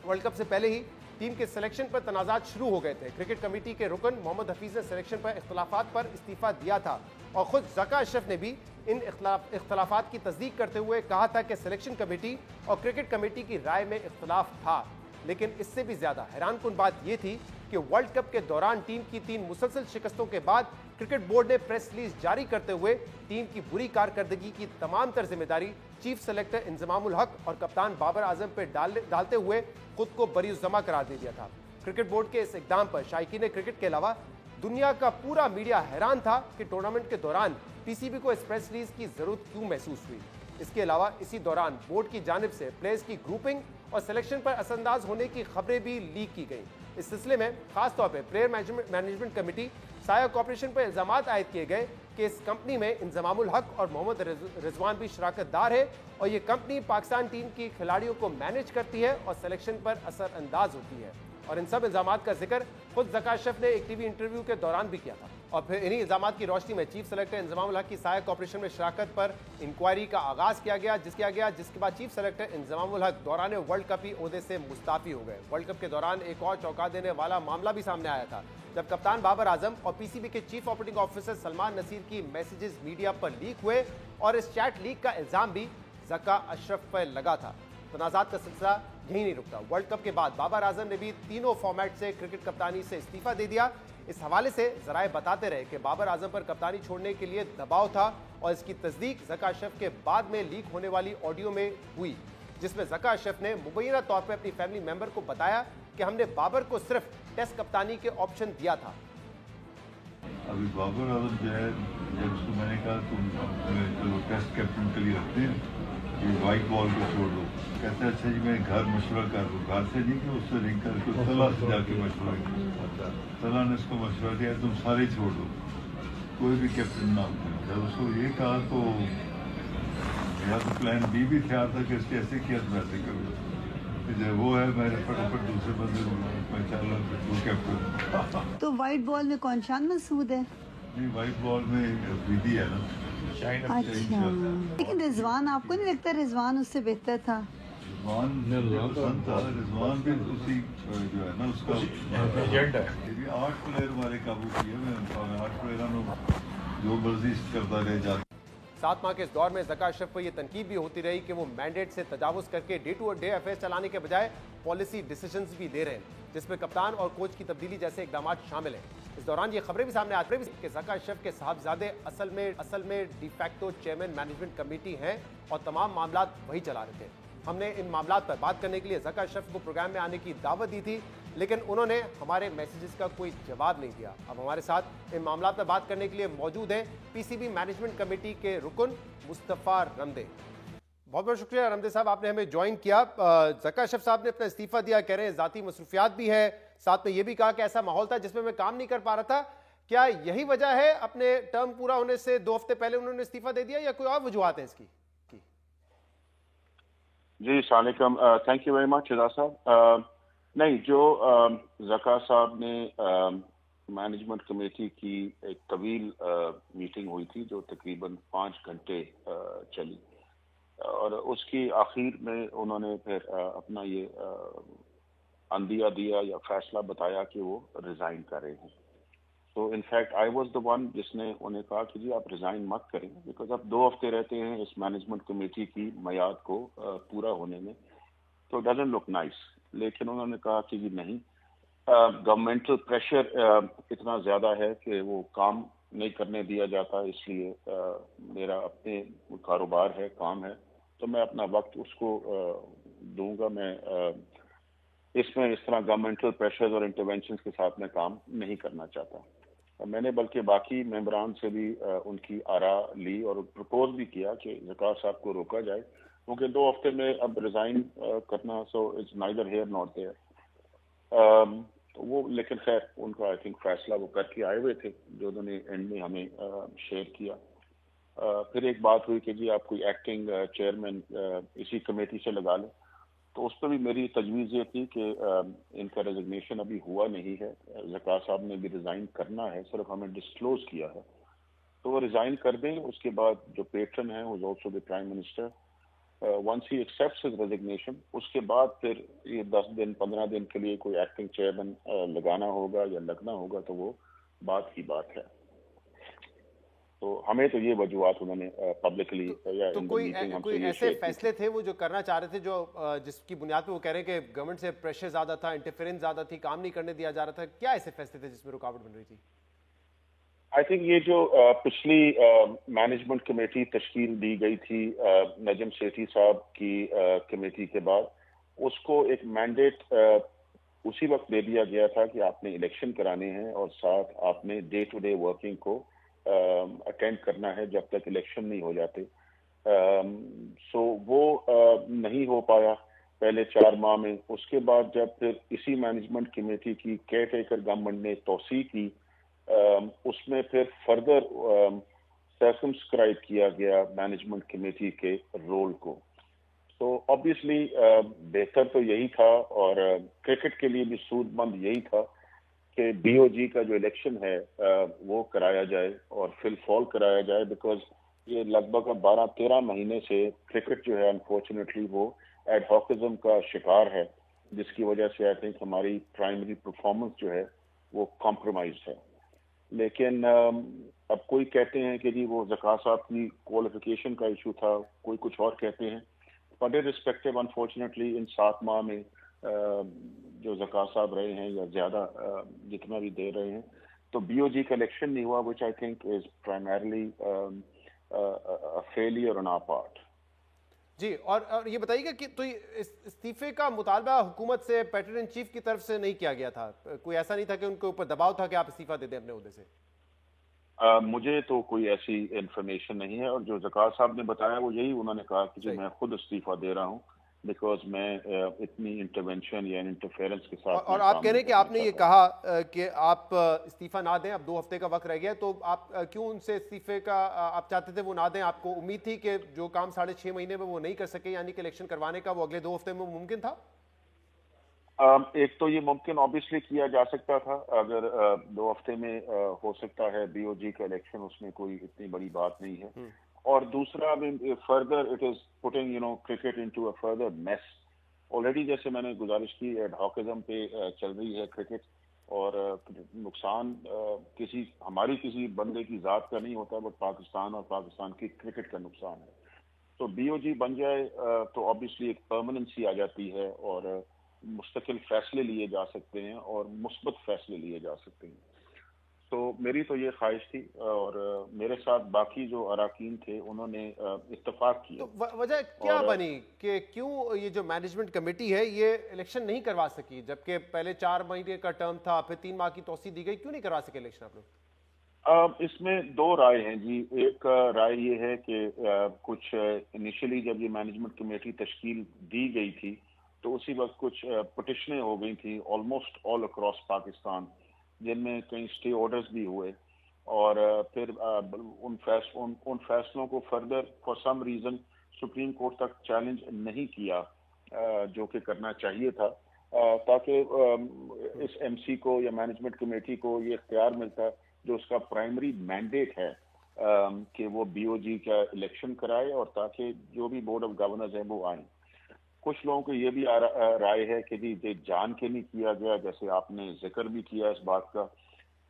वर्ल्ड कप से पहले ही टीम के सिलेक्शन पर तनाज़ात शुरू हो गए थे। क्रिकेट कमेटी के रुकन मोहम्मद हफीज़ ने सिलेक्शन पर इख्तलाफात पर इस्तीफ़ा दिया था और ख़ुद ज़का अशरफ ने भी इन इख्तलाफात की तस्दीक करते हुए कहा था कि सिलेक्शन कमेटी और क्रिकेट कमेटी की राय में इख्तलाफ था। लेकिन इससे भी ज़्यादा हैरानकुन बात यह थी कि वर्ल्ड कप के दौरान टीम की 3 मुसलसल शिकस्तों के बाद क्रिकेट बोर्ड ने प्रेस रिलीज जारी करते हुए टीम की बुरी कारकर्दगी की तमाम तर जिम्मेदारी चीफ सेलेक्टर इंजमामुल हक और कप्तान बाबर आजम पर डालते हुए खुद को बरीउज़्ज़मा करार दे दिया था। क्रिकेट बोर्ड के इस इक़दाम पर शायकीन क्रिकेट के अलावा दुनिया का पूरा मीडिया हैरान था कि टूर्नामेंट के दौरान पीसीबी को इस प्रेस रिलीज की जरूरत क्यों महसूस हुई। इसके अलावा इसी दौरान बोर्ड की जानिब से प्लेयर्स की ग्रुपिंग और सिलेक्शन पर असरअंदाज होने की खबरें भी लीक की गई। इस सिलसिले में खासतौर पर प्लेयर मैनेजमेंट कमेटी साया कॉर्पोरेशन पर इल्जाम आयद किए गए कि इस कंपनी में इंजमामुल हक और मोहम्मद रिजवान भी शराकतदार है और ये कंपनी पाकिस्तान टीम की खिलाड़ियों को मैनेज करती है और सिलेक्शन पर असरअंदाज होती है। और इन सब इल्जामात का जिक्र खुद ज़का अशरफ ने एक टीवी इंटरव्यू के दौरान भी किया था। और फिर इन्हीं इल्जामात की रोशनी में चीफ सेलेक्टर इंजमामुल हक की साया कॉर्पोरेशन में शराकत पर इंक्वायरी का आगाज किया गया, जिसके बाद चीफ सेलेक्टर इंजमामुल हक दौरान वर्ल्ड कप ही ओहदे से मुस्ताफ़ी हो गए। वर्ल्ड कप के दौरान एक और चौंका देने वाला मामला भी सामने आया था, जब कप्तान बाबर आजम और पीसीबी के chief operating officer Salman Naseer की मैसेजेस मीडिया पर लीक हुए और इस चैट लीक का इल्जाम भी ज़का अशरफ पर लगा था। तनाज़ात का सिलसिला यही नहीं रुकता। वर्ल्ड कप के बाद बाबर आजम ने भी तीनों फॉर्मेट से क्रिकेट कप्तानी से इस्तीफा दे दिया। इस हवाले से ज़राए बताते रहे कि बाबर आजम पर कप्तानी छोड़ने के लिए दबाव था और इसकी तस्दीक ज़का अशरफ के बाद में लीक होने वाली ऑडियो में हुई, जिसमें ज़का अशरफ ने मुबैना तौर पर अपनी फैमिली मेंबर को बताया कि हमने बाबर को सिर्फ टेस्ट कप्तानी के ऑप्शन दिया था। अभी बाबर आजम जो है, जब उसको मैंने कहा तुम चलो टेस्ट कैप्टन के लिए रखते हैं, ये वाइट बॉल को छोड़ दो, कहते हैं अच्छा जी मैं घर मशवरा कर दूँ। घर से नहीं कि उससे रिंग करके तला से जाके मशवरा किया, तला ने उसको मशवरा दिया तुम सारे छोड़ दो, कोई भी कैप्टन ना हो। जब उसको ये कहा तो मेरा तो प्लान बी भी तैयार था कि इसके ऐसे किया तो वैसे करूँ। जब वो है मैंने फटाफट दूसरे बंदे को पहचाना वो कैप्टन। तो वाइट बॉल में कौन शान मसूद है? नहीं, वाइट बॉल में विधि है ना। अच्छा, लेकिन रिजवान आपको नहीं लगता रिजवान उससे बेहतर था? रिजवान था, रिजवान भी उसी जो है ना उसका एजेंट है। 8 प्लेयर हमारे काबू किए, मैं 8 प्लेयरों को जो मर्जी करता रह जाता। 7 माह के इस दौर में ज़का अशरफ पर यह तनकीद भी होती रही कि वो मैंडेट से तजावुज़ करके डे टू डे अफेयर चलाने के बजाय पॉलिसी डिसीजंस भी ले रहे हैं, जिसमें कप्तान और कोच की तब्दीली जैसे इकदाम शामिल हैं। इस दौरान ये खबरें भी सामने आती रही कि ज़का अशरफ के साहबजादे असल में डिफैक्टो चेयरमैन मैनेजमेंट कमेटी हैं और तमाम मामला वही चला रहे थे। हमने इन मामलों पर बात करने के लिए ज़का अशरफ को प्रोग्राम में आने की दावत दी थी, लेकिन उन्होंने हमारे मैसेजेस का कोई जवाब नहीं दिया। अब हमारे साथ इन मामलों पर बात करने के लिए मौजूद हैं पीसीबी मैनेजमेंट कमेटी के रुकन मुस्तफ़ा रमदे। बहुत बहुत शुक्रिया रमदे साहब, आपने हमें ज्वाइन किया। ज़का अशरफ साहब ने अपना इस्तीफा दिया, कह रहे हैं ज़ाती मसरूफियात भी है, साथ में ये भी कहा कि ऐसा माहौल था जिसमें मैं काम नहीं कर पा रहा था। क्या यही वजह है अपने टर्म पूरा होने से 2 हफ्ते पहले उन्होंने इस्तीफा दे दिया, या कोई और वजूहत है इसकी? जी अस्सलाम वालेकुम, thank you very much Shahzad साहब। नहीं, जो ज़का साहब ने मैनेजमेंट कमेटी की एक तवील मीटिंग हुई थी जो तकरीबन 5 घंटे चली, और उसकी आखिर में उन्होंने फिर अपना ये अंदिया दिया या फैसला बताया कि वो रिज़ाइन कर रहे हैं। तो in fact I was the one जिसने उन्हें कहा कि जी आप रिज़ाइन मत करें, बिकॉज अब 2 हफ्ते रहते हैं इस मैनेजमेंट कमेटी की मियाद को पूरा होने में, तो डजंट लुक नाइस। लेकिन उन्होंने कहा कि जी नहीं, गवर्नमेंटल प्रेशर इतना ज़्यादा है कि वो काम नहीं करने दिया जाता, इसलिए मेरा अपने कारोबार है, काम है, तो मैं अपना वक्त उसको दूंगा। मैं इसमें इस तरह गवर्नमेंटल प्रेशर्स और इंटरवेंशन के साथ मैं काम नहीं करना चाहता। मैंने बल्कि बाकी मेंबरान से भी उनकी आरा ली और प्रपोज भी किया कि ज़का साहब को रोका जाए, क्योंकि 2 हफ्ते में अब रिज़ाइन करना, so it's neither here not there. तो वो, लेकिन खैर उनका आई थिंक फैसला वो करके आए हुए थे, जो उन्होंने एंड में हमें शेयर किया। फिर एक बात हुई कि जी आप कोई एक्टिंग चेयरमैन इसी कमेटी से लगा लें, तो उस पर भी मेरी तजवीज़ ये थी कि इनका रेजिग्नेशन अभी हुआ नहीं है, ज़का साहब ने भी रिज़ाइन करना है, सिर्फ हमें डिस्क्लोज किया है, तो वो रिज़ाइन कर दें। उसके बाद जो पेट्रन है वो also the prime minister, once he accepts his resignation, उसके बाद फिर ये 10 दिन 15 दिन के लिए कोई एक्टिंग चेयरमैन लगाना होगा या लगना होगा, तो वो बात की बात है। तो हमें तो ये वजूहत उन्होंने पब्लिकली या तो कोई ऐसे फैसले थे वो जो करना चाह रहे थे, जो जिसकी बुनियाद पे वो कह रहे हैं कि गवर्नमेंट से प्रेशर ज्यादा था, इंटरफेरेंस ज्यादा थी, काम नहीं करने दिया जा रहा था? क्या ऐसे फैसले थे जिसमें रुकावट बन रही थी? आई थिंक ये जो पिछली मैनेजमेंट कमेटी तश्कील दी गई थी नजम सेठी साहब की कमेटी के बाद, उसको एक मैंडेट उसी वक्त दे दिया गया था कि आपने इलेक्शन कराने हैं और साथ आपने डे टू डे वर्किंग को अटेंड करना है जब तक इलेक्शन नहीं हो जाते। सो वो नहीं हो पाया पहले 4 माह में। उसके बाद जब फिर इसी मैनेजमेंट कमेटी की केयर टेकर गवर्नमेंट ने तौसी की, उसमें फिर फर्दर सर्कमस्क्राइब किया गया मैनेजमेंट कमेटी के रोल को। तो ऑब्वियसली बेहतर तो यही था, और क्रिकेट के लिए भी सूदमंद यही था कि बीओजी का जो इलेक्शन है वो कराया जाए और फिल फॉल कराया जाए, बिकॉज ये लगभग 12-13 महीने से क्रिकेट जो है अनफॉर्चुनेटली वो एडहॉकिज्म का शिकार है, जिसकी वजह से आई थिंक हमारी प्राइमरी परफॉर्मेंस जो है वो कॉम्प्रोमाइज है। लेकिन अब कोई कहते हैं कि जी वो ज़का साहब की क्वालिफिकेशन का इशू था, कोई कुछ और कहते हैं। बट रिस्पेक्टिव अनफॉर्चुनेटली इन 7 माह में जो ज़का साहब रहे हैं या ज्यादा जितना भी दे रहे हैं, तो बीओजी का इलेक्शन नहीं हुआ, which I think is primarily failure on our part. जी, और ये बताइएगा कि तो इस्तीफे का मुतालबा हुकूमत से पैटर्न इन चीफ की तरफ से नहीं किया गया था? कोई ऐसा नहीं था कि उनके ऊपर दबाव था कि आप इस्तीफा दे दें अपने ओहदे से? मुझे तो कोई ऐसी इंफॉर्मेशन नहीं है, और जो ज़का साहब ने बताया वो यही उन्होंने कहा कि जो मैं खुद इस्तीफा दे रहा हूँ बिकॉज मैं इतनी इंटरवेंशन या इंटरफेरेंस के साथ। और आप कह रहे हैं कि आपने ये कहा कि आप इस्तीफा ना दें, अब 2 हफ्ते का वक्त रह गया, तो आप क्यों उनसे इस्तीफे का आप चाहते थे वो ना दें? आपको उम्मीद थी कि जो काम 6.5 महीने में वो नहीं कर सके, यानी कि इलेक्शन करवाने का, वो अगले 2 हफ्ते में मुमकिन था? एक तो ये मुमकिन ऑब्वियसली किया जा सकता था, अगर 2 हफ्ते में हो सकता है बीओजी का इलेक्शन, उसमें कोई इतनी बड़ी बात नहीं है। और दूसरा, further it is putting cricket into a further mess. Already जैसे मैंने गुजारिश की, एडहॉकिज्म पे चल रही है क्रिकेट, और नुकसान हमारी किसी बंदे की जात का नहीं होता, बट पाकिस्तान और पाकिस्तान की क्रिकेट का नुकसान है। तो बीओजी बन जाए तो ऑब्वियसली एक परमानेंसी आ जाती है, और मुस्तकिल फैसले लिए जा सकते हैं और मुस्बत फैसले लिए जा सकते हैं। तो मेरी तो ये ख्वाहिश थी और मेरे साथ बाकी जो अराकीन थे उन्होंने इत्तेफाक किया। तो वजह क्या बनी कि क्यों ये जो मैनेजमेंट कमेटी है ये इलेक्शन नहीं करवा सकी, जबकि पहले 4 महीने का टर्म था, फिर 3 माह की तौसी दी गई, क्यों नहीं करवा सके इलेक्शन आप लोग? इसमें दो राय हैं जी। एक राय ये है कि कुछ इनिशियली जब ये मैनेजमेंट कमेटी तश्कील दी गई थी तो उसी वक्त कुछ पिटिशनें हो गई थी ऑलमोस्ट ऑल अक्रॉस पाकिस्तान, जिनमें कई स्टे ऑर्डर्स भी हुए और फिर उन फैसलों को further for some reason supreme court तक चैलेंज नहीं किया जो कि करना चाहिए था, ताकि इस एमसी को या मैनेजमेंट कमेटी को ये इख्तियार मिलता जो उसका प्राइमरी मैंडेट है कि वो बीओजी का इलेक्शन कराए और ताकि जो भी बोर्ड ऑफ गवर्नर्स है वो आए। कुछ लोगों को ये भी राय है कि जी ये जान के नहीं किया गया, जैसे आपने जिक्र भी किया इस बात का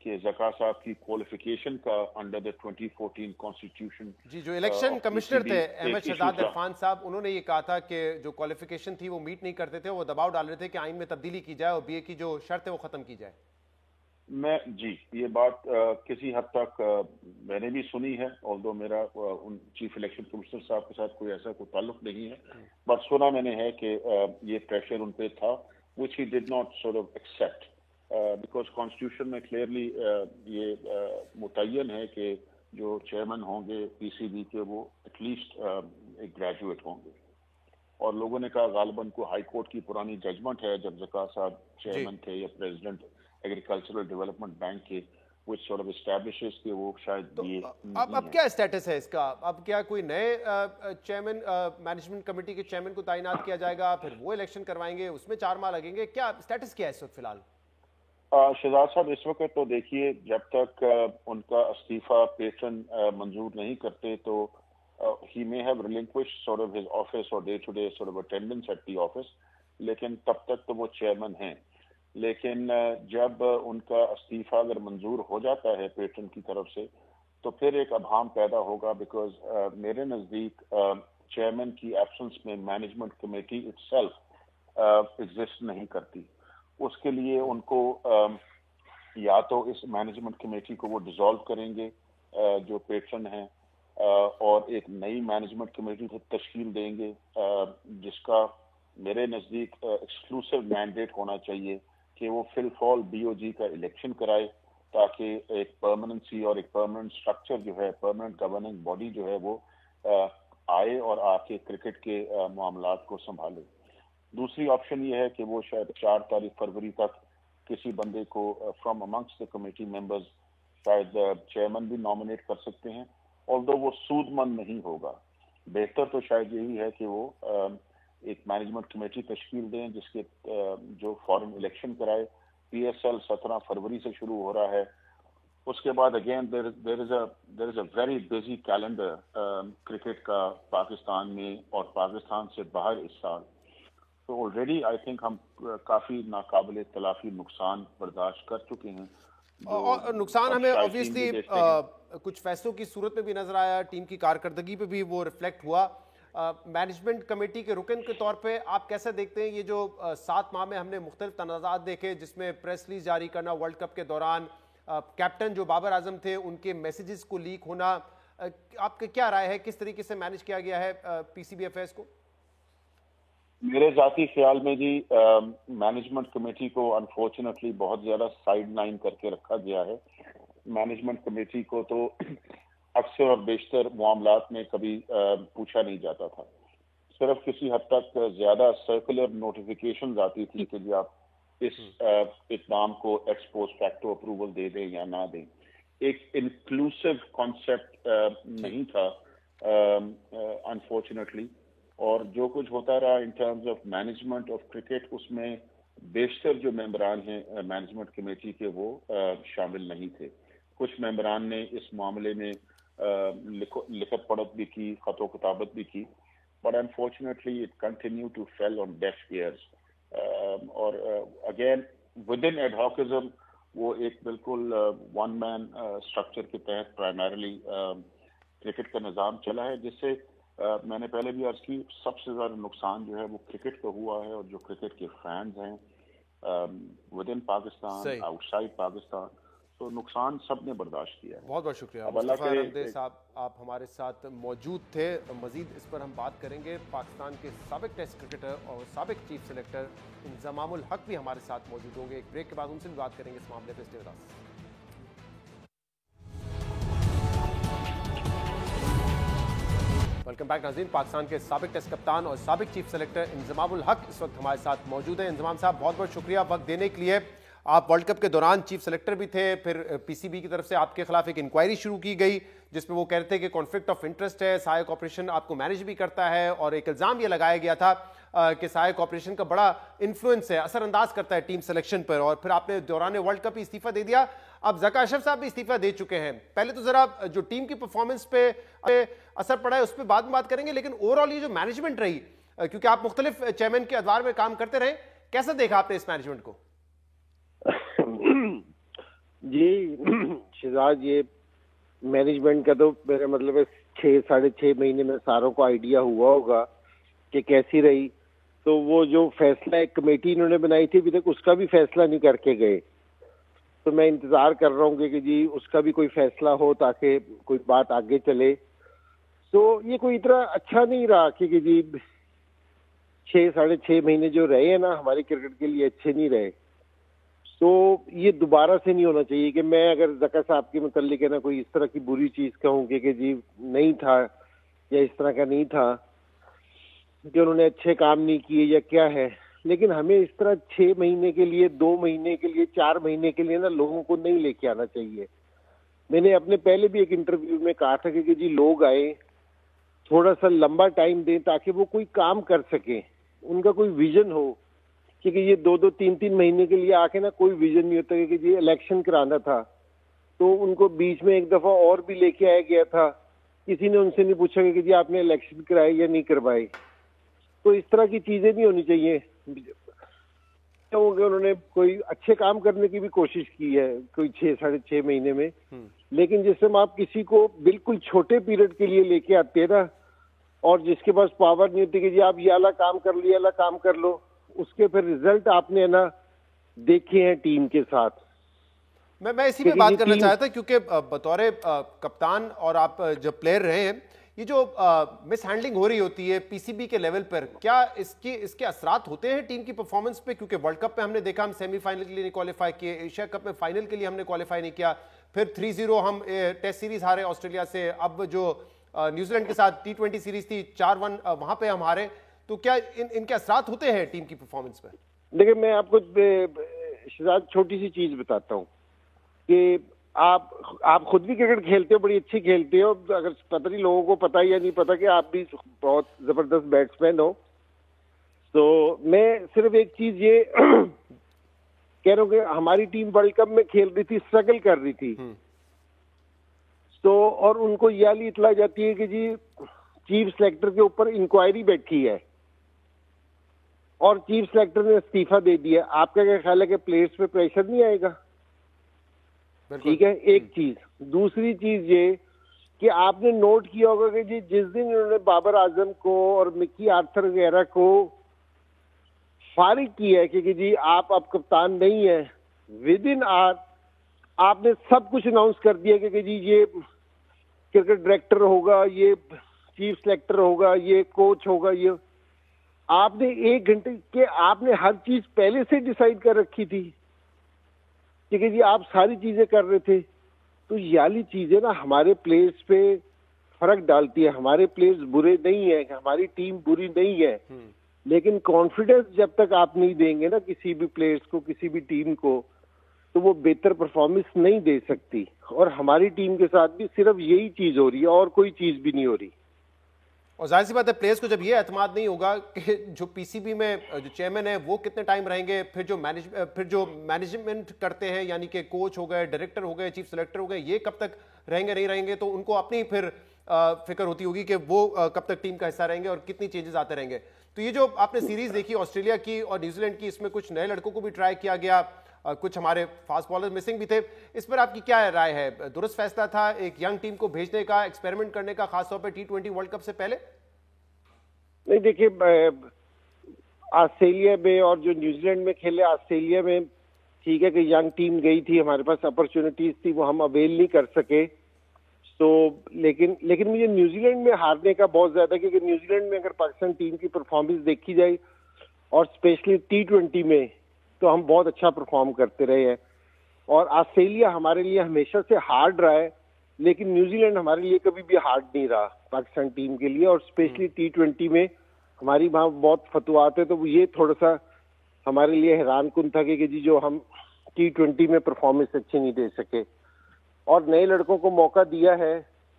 कि ज़का साहब की क्वालिफिकेशन का अंडर द 2014 कॉन्स्टिट्यूशन, जी जो इलेक्शन कमिश्नर थे अहमद शहजाद इरफान साहब, उन्होंने ये कहा था कि जो क्वालिफिकेशन थी वो मीट नहीं करते थे, वो दबाव डाल रहे थे कि आइन में तब्दीली की जाए और बीए की जो शर्त है वो खत्म की जाए। ये बात किसी हद तक मैंने भी सुनी है, ऑल्दो मेरा उन चीफ इलेक्शन कमिश्नर साहब के साथ कोई ऐसा कोई ताल्लुक नहीं है, बट सुना मैंने है कि ये प्रेशर उन पे था which he did not sort of accept because constitution में क्लियरली ये मुतय्यन है कि जो चेयरमैन होंगे पीसीबी के वो एटलीस्ट एक ग्रेजुएट होंगे। और लोगों ने कहा गालिबन को हाई कोर्ट की पुरानी जजमेंट है जब ज़का साहब चेयरमैन थे या प्रेसिडेंट एग्रीकल्चरल डेवलपमेंट बैंक के, which sort of establishes कि वो शायद तो ये अब क्या स्टेटस है इसका? अब क्या कोई नए चेयरमैन मैनेजमेंट कमेटी के चेयरमैन को तैनात किया जाएगा, फिर वो इलेक्शन करवाएंगे, उसमें 4 माह लगेंगे, क्या स्टेटस क्या है इस वक्त फिलहाल? शहजाद साहब इस वक्त तो देखिए जब तक उनका इस्तीफा पेट्रन मंजूर नहीं करते तो he may have relinquished sort of his office or day to day sort of attendance at the office, लेकिन तब तक तो वो चेयरमैन हैं। लेकिन जब उनका इस्तीफा अगर मंजूर हो जाता है पेट्रन की तरफ से तो फिर एक अभाम पैदा होगा, बिकॉज मेरे नज़दीक चेयरमैन की एब्सेंस में मैनेजमेंट कमेटी इटसेल्फ एग्जिस्ट नहीं करती। उसके लिए उनको या तो इस मैनेजमेंट कमेटी को वो डिसॉल्व करेंगे जो पेट्रन है और एक नई मैनेजमेंट कमेटी को तश्कील देंगे जिसका मेरे नज़दीक एक्सक्लूसिव मैंडेट होना चाहिए कि वो फिल फॉल बीओजी का इलेक्शन कराए ताकि एक परमानेंसी और एक परमानेंट स्ट्रक्चर जो है, परमानेंट गवर्निंग बॉडी जो है वो आए और आके क्रिकेट के मामलात को संभाले। दूसरी ऑप्शन ये है कि वो शायद 4 फरवरी तक किसी बंदे को from amongst the committee members शायद चेयरमैन भी नॉमिनेट कर सकते हैं, ऑल्दो वो सूदमंद नहीं होगा। बेहतर तो शायद यही है कि वो एक मैनेजमेंट कमेटी तश्कील दें जिसके जो फॉरेन इलेक्शन कराए। पीएसएल 17 फरवरी से शुरू हो रहा है। उसके बाद again there is a very busy calendar cricket का पाकिस्तान में और पाकिस्तान से बाहर इस साल। तो ऑलरेडी आई थिंक हम काफी नाकाबिले तलाफी नुकसान बर्दाश्त कर चुके हैं और नुकसान हमें ऑब्वियसली कुछ फैसलों की सूरत में भी नजर आया, टीम की कारकर्दगी पे भी वो रिफ्लेक्ट हुआ। मैनेजमेंट कमेटी के रुकन के तौर पे आप कैसे देखते हैं ये जो 7 माह में हमने मुख्तलिफ तनाज़ात देखे जिसमें प्रेस रिलीज जारी करना वर्ल्ड कप के दौरान, कैप्टन जो बाबर आजम थे उनके मैसेजेस को लीक होना, आपका क्या राय है, किस तरीके से मैनेज किया गया है पीसीबी अफेयर्स को? मेरे जाती ख्याल में जी मैनेजमेंट कमेटी को अनफॉर्चुनेटली बहुत ज्यादा साइड लाइन करके रखा गया है। मैनेजमेंट कमेटी को तो अक्सर और बेशतर मामलात में कभी पूछा नहीं जाता था। सिर्फ किसी हद तक ज्यादा सर्कुलर नोटिफिकेशन आती थी कि जी आप इस इकदाम को एक्स पोस्ट फैक्टो अप्रूवल दे दें या ना दें। एक इंक्लूसिव कॉन्सेप्ट नहीं था अनफॉर्चुनेटली, और जो कुछ होता रहा in terms of management of cricket उसमें बेशतर जो मेंबरान हैं मैनेजमेंट कमेटी के वो शामिल नहीं थे। कुछ मेंबरान ने इस मामले में लिखत पढ़त भी की, खतो किताबत भी की, but unfortunately it continue to fail on deaf ears. और अगेन विद इन एडहॉकिज्म वो एक बिल्कुल वन मैन स्ट्रक्चर के तहत प्राइमरीली क्रिकेट का निज़ाम चला है, जिससे मैंने पहले भी अर्ज की सबसे ज़्यादा नुकसान जो है वो क्रिकेट को हुआ है। और जो क्रिकेट के फैंस हैं with in Pakistan, outside Pakistan, तो नुकसान सब ने बर्दाश्त किया है। बहुत बहुत शुक्रिया अब अल्लाह मुस्तफा करे रहमदे साहब, आप हमारे साथ मौजूद थे। मजीद इस पर हम बात करेंगे। पाकिस्तान के साबिक टेस्ट क्रिकेटर और साबिक चीफ सेलेक्टर इंजमामुल हक भी हमारे साथ मौजूद होंगे। एक ब्रेक के बाद उनसे भी बात करेंगे इस मामले पर। Stay with us. Welcome back नाज़रीन। पाकिस्तान के साबिक टेस्ट कप्तान और साबिक चीफ सेलेक्टर इंजमामुल हक इस वक्त हमारे साथ मौजूद हैं। इंजमाम साहब, बहुत बहुत शुक्रिया वक्त देने के लिए। आप वर्ल्ड कप के दौरान चीफ सेलेक्टर भी थे, फिर पीसीबी की तरफ से आपके खिलाफ एक इंक्वायरी शुरू की गई जिसमें वो कह रहे थे कि कॉन्फ्लिक्ट ऑफ इंटरेस्ट है, सहायक ऑपरेशन आपको मैनेज भी करता है, और एक इल्ज़ाम ये लगाया गया था कि सहायक ऑपरेशन का बड़ा इन्फ्लुएंस है, असरअंदाज करता है टीम सिलेक्शन पर। और फिर आपने दौरान वर्ल्ड कप ही इस्तीफा दे दिया। अब ज़का अशरफ साहब भी इस्तीफा दे चुके हैं। पहले तो जरा जो टीम की परफॉर्मेंस पे असर पड़ा है उस पर बाद में बात करेंगे, लेकिन ओवरऑल ये जो मैनेजमेंट रही, क्योंकि आप मुख्तलिफ चेयरमैन के अदवार में काम करते रहे, कैसा देखा आपने इस मैनेजमेंट को? जी शहजाद, ये मैनेजमेंट का तो मेरा मतलब है 6-6.5 महीने में सारों को आइडिया हुआ होगा कि कैसी रही। तो वो जो फैसला एक कमेटी इन्होंने बनाई थी, अभी तक उसका भी फैसला नहीं करके गए। तो मैं इंतजार कर रहा हूँ कि जी उसका भी कोई फैसला हो ताकि कोई बात आगे चले। तो ये कोई इतना अच्छा नहीं रहा कि जी 6-6.5 महीने जो रहे हैं ना, हमारी क्रिकेट के लिए अच्छे नहीं रहे। तो ये दोबारा से नहीं होना चाहिए कि मैं अगर ज़का साहब के मुतल्लिक है ना कोई इस तरह की बुरी चीज़ कहूँ कि जी नहीं था या इस तरह का नहीं था कि उन्होंने अच्छे काम नहीं किए या क्या है। लेकिन हमें इस तरह 6 महीने के लिए, 2 महीने के लिए, 4 महीने के लिए ना लोगों को नहीं लेके आना चाहिए। मैंने अपने पहले भी एक इंटरव्यू में कहा था कि जी लोग आए, थोड़ा सा लंबा टाइम दें ताकि वो कोई काम कर सके, उनका कोई विजन हो। क्योंकि ये 2-2, 3-3 महीने के लिए आके ना कोई विजन नहीं होता कि जी इलेक्शन कराना था तो उनको बीच में एक दफा और भी लेके आया गया था, किसी ने उनसे नहीं पूछा कि जी आपने इलेक्शन कराए या नहीं करवाए। तो इस तरह की चीजें नहीं होनी चाहिए। क्योंकि उन्होंने कोई अच्छे काम करने की भी कोशिश की है कोई 6-6.5 महीने में, लेकिन जिस समय आप किसी को बिल्कुल छोटे पीरियड के लिए लेके आते हैं ना, और जिसके पास पावर नहीं होती कि जी आप ये वाला काम कर लो, ये वाला काम कर लो, उसके फिर रिजल्ट आपने ना देखे हैं टीम के साथ। मैं इसी में बात करना चाहता था, क्योंकि बतौर कप्तान और आप जब प्लेयर रहे हैं, ये जो मिस हैंडलिंग हो रही होती है पीसीबी के लेवल पर, क्या इसके असरात होते हैं टीम की परफॉर्मेंस पे? क्योंकि वर्ल्ड कप में हमने देखा हम सेमीफाइनल के लिए नहीं क्वालिफाई किए, एशिया कप में फाइनल के लिए हमने क्वालिफाई नहीं किया, फिर 3-0 हम टेस्ट सीरीज हारे ऑस्ट्रेलिया से, अब जो न्यूजीलैंड के साथ T20 सीरीज थी 4-1 वहां पे हम हारे। तो क्या इनके असरात होते हैं टीम की परफॉर्मेंस पर? देखिए मैं आपको शहजाद छोटी सी चीज बताता हूँ कि आप खुद भी क्रिकेट खेलते हो, बड़ी अच्छी खेलते हो, अगर पता नहीं लोगों को पता या नहीं पता कि आप भी बहुत जबरदस्त बैट्समैन हो। तो मैं सिर्फ एक चीज ये कह रहा हूँ कि हमारी टीम वर्ल्ड कप में खेल रही थी, स्ट्रगल कर रही थी, तो और उनको यह वाली इतला जाती है कि जी चीफ सेलेक्टर के ऊपर इंक्वायरी बैठी है और चीफ सेलेक्टर ने इस्तीफा दे दिया। आपका क्या ख्याल है कि प्लेयर्स पे प्रेशर नहीं आएगा? ठीक है, एक चीज। दूसरी चीज ये कि आपने नोट किया होगा कि जी जिस दिन इन्होंने बाबर आजम को और मिकी आर्थर वगैरह को फारिग किया है कि जी आप अब कप्तान नहीं है, विद इन आवर आपने सब कुछ अनाउंस कर दिया कि जी ये क्रिकेट डायरेक्टर होगा, ये चीफ सेलेक्टर होगा, ये कोच होगा। ये आपने 1 घंटे के आपने हर चीज पहले से डिसाइड कर रखी थी, ठीक है जी, आप सारी चीजें कर रहे थे। तो ये वाली चीजें ना हमारे प्लेयर्स पे फर्क डालती है। हमारे प्लेयर्स बुरे नहीं है, हमारी टीम बुरी नहीं है, लेकिन कॉन्फिडेंस जब तक आप नहीं देंगे ना किसी भी प्लेयर्स को, किसी भी टीम को, तो वो बेहतर परफॉर्मेंस नहीं दे सकती। और हमारी टीम के साथ भी सिर्फ यही चीज हो रही है और कोई चीज भी नहीं हो रही। और जाहिर सी बात है प्लेयर्स को जब ये एतमाद नहीं होगा कि जो पीसीबी में जो चेयरमैन है वो कितने टाइम रहेंगे, फिर जो मैनेजमेंट करते हैं यानी कि कोच हो गए, डायरेक्टर हो गए, चीफ सेलेक्टर हो गए, ये कब तक रहेंगे नहीं रहेंगे, तो उनको अपनी फिर फिक्र होती होगी कि वो कब तक टीम का हिस्सा रहेंगे और कितनी चेंजेस आते रहेंगे। तो ये जो आपने सीरीज देखी ऑस्ट्रेलिया की और न्यूजीलैंड की, इसमें कुछ नए लड़कों को भी ट्राई किया गया, कुछ हमारे फास्ट बॉलर मिसिंग भी थे, इस पर आपकी क्या राय है? दुरुस्त फैसला था एक यंग टीम को भेजने का, एक्सपेरिमेंट करने का, खासतौर पर T20 वर्ल्ड कप से पहले? नहीं, देखिए ऑस्ट्रेलिया में और जो न्यूजीलैंड में खेले, ऑस्ट्रेलिया में ठीक है कि यंग टीम गई थी, हमारे पास अपॉर्चुनिटीज थी, वो हम अवेल नहीं कर सके। तो लेकिन मुझे न्यूजीलैंड में हारने का बहुत ज्यादा, क्योंकि न्यूजीलैंड में अगर पाकिस्तान टीम की परफॉर्मेंस देखी जाए और स्पेशली T20 में, तो हम बहुत अच्छा परफॉर्म करते रहे हैं। और ऑस्ट्रेलिया हमारे लिए हमेशा से हार्ड रहा है, लेकिन न्यूजीलैंड हमारे लिए कभी भी हार्ड नहीं रहा पाकिस्तान टीम के लिए। और स्पेशली T20 में हमारी वहाँ बहुत फतवात है, तो ये थोड़ा सा हमारे लिए हैरान कुन था कि जी जो हम T20 में परफॉर्मेंस अच्छी नहीं दे सके। और नए लड़कों को मौका दिया है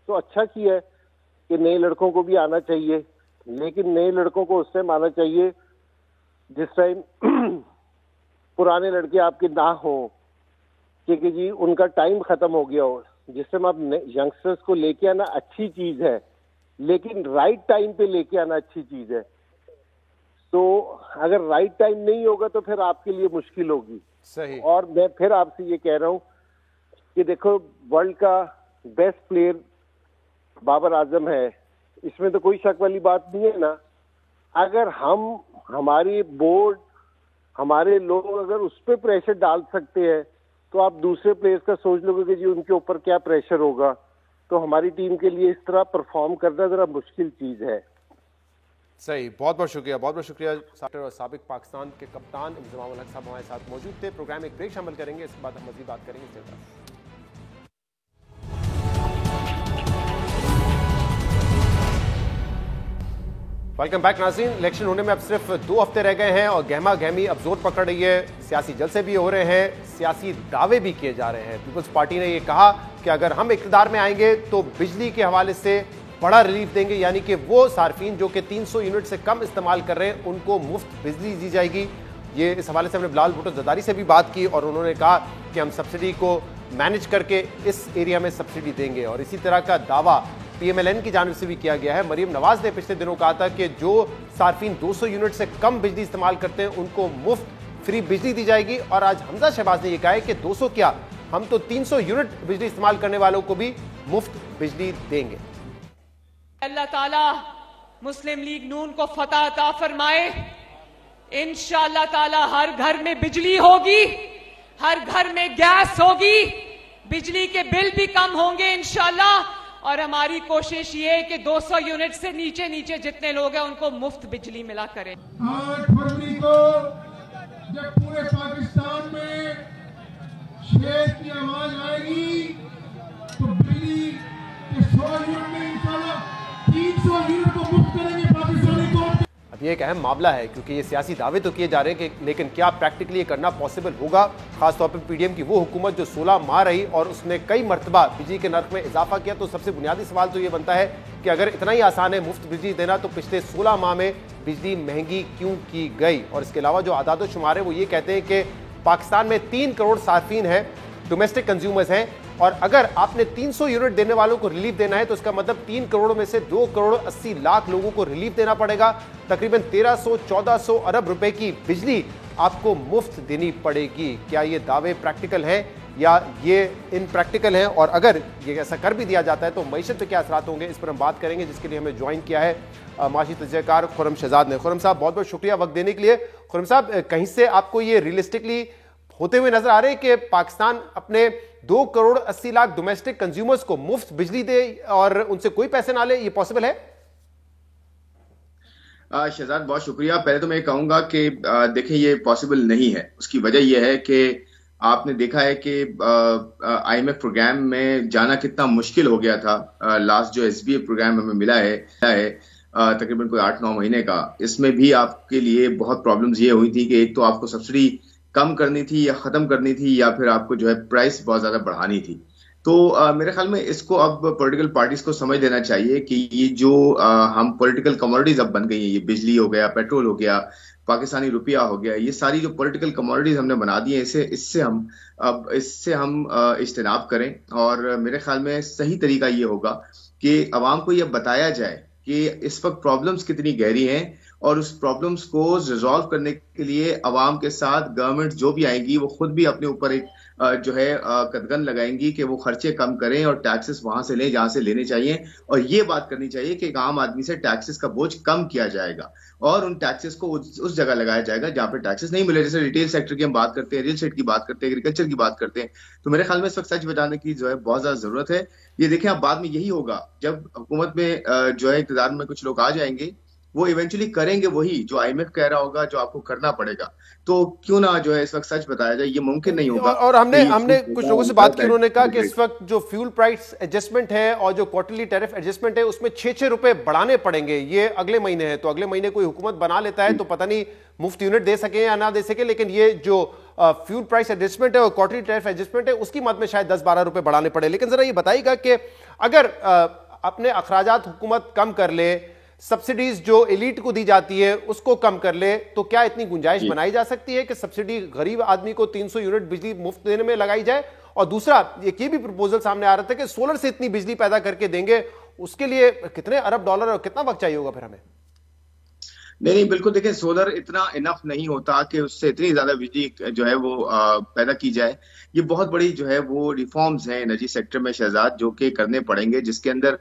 तो अच्छा किया है कि नए लड़कों को भी आना चाहिए, लेकिन नए लड़कों को उस टाइम आना चाहिए जिस टाइम पुराने लड़के आपके ना हो, क्योंकि जी उनका टाइम खत्म हो गया हो। जिस टाइम आप यंगस्टर्स को लेके आना अच्छी चीज है, लेकिन राइट टाइम पे लेके आना अच्छी चीज है। तो अगर राइट टाइम नहीं होगा तो फिर आपके लिए मुश्किल होगी। सही। और मैं फिर आपसे ये कह रहा हूँ कि देखो, वर्ल्ड का बेस्ट प्लेयर बाबर आजम है, इसमें तो कोई शक वाली बात नहीं है ना। अगर हमारी बोर्ड, हमारे लोग अगर उस पर प्रेशर डाल सकते हैं, तो आप दूसरे प्लेयर्स का सोच लोगे कि जी उनके ऊपर क्या प्रेशर होगा। तो हमारी टीम के लिए इस तरह परफॉर्म करना जरा मुश्किल चीज है। सही, बहुत बहुत शुक्रिया, बहुत बहुत शुक्रिया। और साबिक पाकिस्तान के कप्तान इंजमाम उल हक साहब हमारे साथ मौजूद थे। प्रोग्राम एक ब्रेक शामिल करेंगे, इसके बाद हम मज़ीद बात करेंगे। वेलकम बैक नाज़रीन। इलेक्शन होने में अब सिर्फ 2 हफ्ते रह गए हैं और गहमा गहमी अब जोर पकड़ रही है। सियासी जलसे भी हो रहे हैं, सियासी दावे भी किए जा रहे हैं। पीपल्स पार्टी ने यह कहा कि अगर हम इक़्तिदार में आएंगे तो बिजली के हवाले से बड़ा रिलीफ देंगे, यानी कि वो सार्फिन जो कि 300 यूनिट से कम इस्तेमाल कर रहे हैं उनको मुफ्त बिजली दी जाएगी। ये इस हवाले से हमने बिलाल भुट्टो जरदारी से भी बात की और उन्होंने कहा कि हम सब्सिडी को मैनेज करके इस एरिया में सब्सिडी देंगे। और इसी तरह का दावा PMLN की जानिब से भी किया गया है। मरीम नवाज ने पिछले दिनों कहा था कि जो सार्फिन 200 यूनिट से कम बिजली इस्तेमाल करते हैं उनको मुफ्त फ्री बिजली दी जाएगी। और आज हमजा शहबाज ने यह कहा है कि 200 क्या, हम तो 300 यूनिट बिजली इस्तेमाल करने वालों को भी मुफ्त बिजली देंगे। अल्लाह ताला मुस्लिम लीग नून को फतह अता फरमाए। इंशाअल्लाह ताला हर घर में बिजली होगी, हर घर में गैस होगी, बिजली के बिल भी कम होंगे इंशाअल्लाह। और हमारी कोशिश ये है कि 200 यूनिट से नीचे जितने लोग हैं उनको मुफ्त बिजली मिला करें। 8 फरवरी को जब पूरे पाकिस्तान में शेर की आवाज आएगी तो बिजली के 100 यूनिट में इंशाल्लाह 300 यूनिट को मुफ्त करेंगे पाकिस्तानी को। अब ये एक अहम मामला है क्योंकि ये सियासी दावे तो किए जा रहे हैं कि लेकिन क्या प्रैक्टिकली ये करना पॉसिबल होगा। खासतौर पर PDM की वो हुकूमत जो 16 माह रही और उसने कई मरतबा बिजली के नर्क में इजाफा किया। तो सबसे बुनियादी सवाल तो ये बनता है कि अगर इतना ही आसान है मुफ्त बिजली देना तो पिछले 16 माह में बिजली महंगी क्यों की गई। और इसके अलावा जो आदाद शुमार है वो ये कहते हैं कि पाकिस्तान में 3 करोड़ सार्फिन है, डोमेस्टिक कंज्यूमर्स हैं, और अगर आपने 300 यूनिट देने वालों को रिलीफ देना है तो इसका मतलब 3 करोड़ में से 2 करोड़ 80 लाख लोगों को रिलीफ देना पड़ेगा। तकरीबन 1300-1400 अरब रुपए की बिजली आपको मुफ्त देनी पड़ेगी। क्या ये दावे प्रैक्टिकल हैं या ये इनप्रैक्टिकल हैं, और अगर ये ऐसा कर भी दिया जाता है तो मईशत पे क्या असरात होंगे, इस पर हम बात करेंगे, जिसके लिए हमें ज्वाइन किया है माशी तजज़ियाकार खुर्रम शहजाद ने। खुर्रम साहब बहुत बहुत शुक्रिया वक्त देने के लिए। खुर्रम साहब, कहीं से आपको ये रियलिस्टिकली होते हुए नजर आ रहे हैं कि पाकिस्तान अपने 2 करोड़ 80 लाख डोमेस्टिक कंज्यूमर्स को मुफ्त बिजली दे और उनसे कोई पैसे ना ले, ये पॉसिबल है? शहजाद बहुत शुक्रिया। पहले तो मैं कहूंगा कि देखिए ये पॉसिबल नहीं है। उसकी वजह यह है कि आपने देखा है कि IMF प्रोग्राम में जाना कितना मुश्किल हो गया था। लास्ट जो SBA प्रोग्राम हमें मिला है तकरीबन कोई 8-9 महीने का, इसमें भी आपके लिए बहुत प्रॉब्लम्स ये हुई थी कि एक तो आपको सब्सिडी कम करनी थी या खत्म करनी थी, या फिर आपको जो है प्राइस बहुत ज्यादा बढ़ानी थी। तो मेरे ख्याल में इसको अब पॉलिटिकल पार्टीज को समझ लेना चाहिए कि ये जो हम पॉलिटिकल कमोडिटीज अब बन गई हैं, ये बिजली हो गया, पेट्रोल हो गया, पाकिस्तानी रुपया हो गया, ये सारी जो पॉलिटिकल कमोडिटीज हमने बना दी है, इससे हम इज्तिनाब करें। और मेरे ख्याल में सही तरीका ये होगा कि अवाम को यह बताया जाए कि इस वक्त प्रॉब्लम्स कितनी गहरी हैं और उस प्रॉब्लम्स को रिजॉल्व करने के लिए अवाम के साथ गवर्नमेंट जो भी आएगी वो खुद भी अपने ऊपर एक जो है कदगन लगाएंगी कि वो खर्चे कम करें और टैक्सेस वहां से लें जहां से लेने चाहिए, और ये बात करनी चाहिए कि एक आम आदमी से टैक्सेस का बोझ कम किया जाएगा और उन टैक्सेस को उस जगह लगाया जाएगा जहां पे टैक्सेस नहीं मिले। जैसे रिटेल सेक्टर की हम बात करते हैं, रियल एस्टेट की बात करते हैं, एग्रीकल्चर की बात करते हैं, तो मेरे ख्याल में इस वक्त सच बताने की जो है बहुत ज्यादा जरूरत है। ये देखें, अब बाद में यही होगा जब हुकूमत में जो है इक़्तिदार में कुछ लोग आ जाएंगे, वो इवेंचुअली करेंगे वही जो आईएमएफ कह रहा होगा जो आपको करना पड़ेगा। तो क्यों ना जो है इस वक्त सच बताया जाए, ये मुमकिन नहीं होगा। और हमने कुछ लोगों से बात की, उन्होंने कहा कि इस वक्त जो फ्यूल प्राइस एडजस्टमेंट है और जो क्वार्टरली टैरिफ एडजस्टमेंट है उसमें 6-6 रुपए बढ़ाने पड़ेंगे। ये अगले महीने है, तो अगले महीने कोई हुकूमत बना लेता है तो पता नहीं मुफ्त यूनिट दे सके या ना दे सके, लेकिन ये जो फ्यूल प्राइस एडजस्टमेंट है और क्वार्टरली टैरिफ एडजस्टमेंट है उसकी मद में शायद 10-12 रुपए बढ़ाने पड़े। लेकिन जरा ये बताइएगा कि अगर अपने अखराजात हुकूमत कम कर ले, सब्सिडीज जो एलीट को दी जाती है उसको कम कर ले, तो क्या इतनी गुंजाइश बनाई जा सकती है कि सब्सिडी गरीब आदमी को 300 यूनिट बिजली मुफ्त देने में लगाई जाए? और दूसरा, एक ये भी प्रपोजल सामने आ रहा था कि सोलर से इतनी बिजली पैदा करके देंगे, उसके लिए कितने अरब डॉलर और कितना वक्त चाहिए होगा फिर हमें? नहीं, बिल्कुल देखिए, सोलर इतना इनफ नहीं होता कि उससे इतनी ज्यादा बिजली जो है वो पैदा की जाए। ये बहुत बड़ी जो है वो रिफॉर्म्स हैं एनर्जी सेक्टर में शहजाद, जो कि करने पड़ेंगे, जिसके अंदर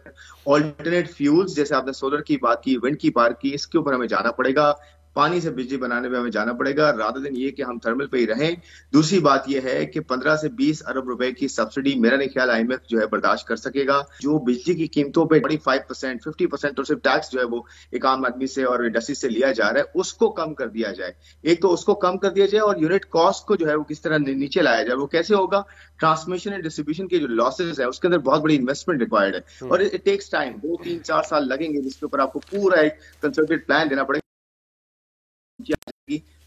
ऑल्टरनेट फ्यूल्स, जैसे आपने सोलर की बात की, विंड की बात की, इसके ऊपर हमें जाना पड़ेगा। पानी से बिजली बनाने में हमें जाना पड़ेगा, रादर देन ये कि हम थर्मल पे ही रहें। दूसरी बात ये है कि 15 से 20 अरब रुपए की सब्सिडी मेरा नहीं ख्याल आईएमएफ जो है बर्दाश्त कर सकेगा। जो बिजली की कीमतों पे 45%, 50% और सिर्फ टैक्स जो है वो एक आम आदमी से और इंडस्ट्री से लिया जा रहा है, उसको कम कर दिया जाए। एक तो उसको कम कर दिया जाए और यूनिट कॉस्ट को जो है वो किस तरह नीचे लाया जाए। वो कैसे होगा? ट्रांसमिशन एंड डिस्ट्रीब्यूशन के जो लॉसेज है उसके अंदर बहुत बड़ी इन्वेस्टमेंट रिक्वायर्ड है और इट टेक्स टाइम, 2, 3, 4 साल लगेंगे, जिसके ऊपर आपको पूरा एक कंसल्टेड प्लान देना पड़ेगा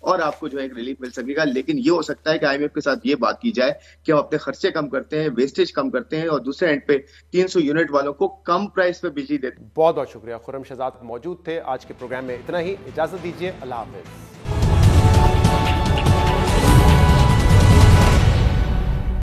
और आपको जो है एक रिलीफ मिल सकेगा। लेकिन ये हो सकता है कि आईएमएफ के साथ ये बात की जाए कि हम अपने खर्चे कम करते हैं, वेस्टेज कम करते हैं और दूसरे एंड पे 300 यूनिट वालों को कम प्राइस पे बिजली देते हैं। बहुत बहुत शुक्रिया। खुर्रम शहजाद मौजूद थे आज के प्रोग्राम में। इतना ही, इजाजत दीजिए, अल्लाह हाफिज।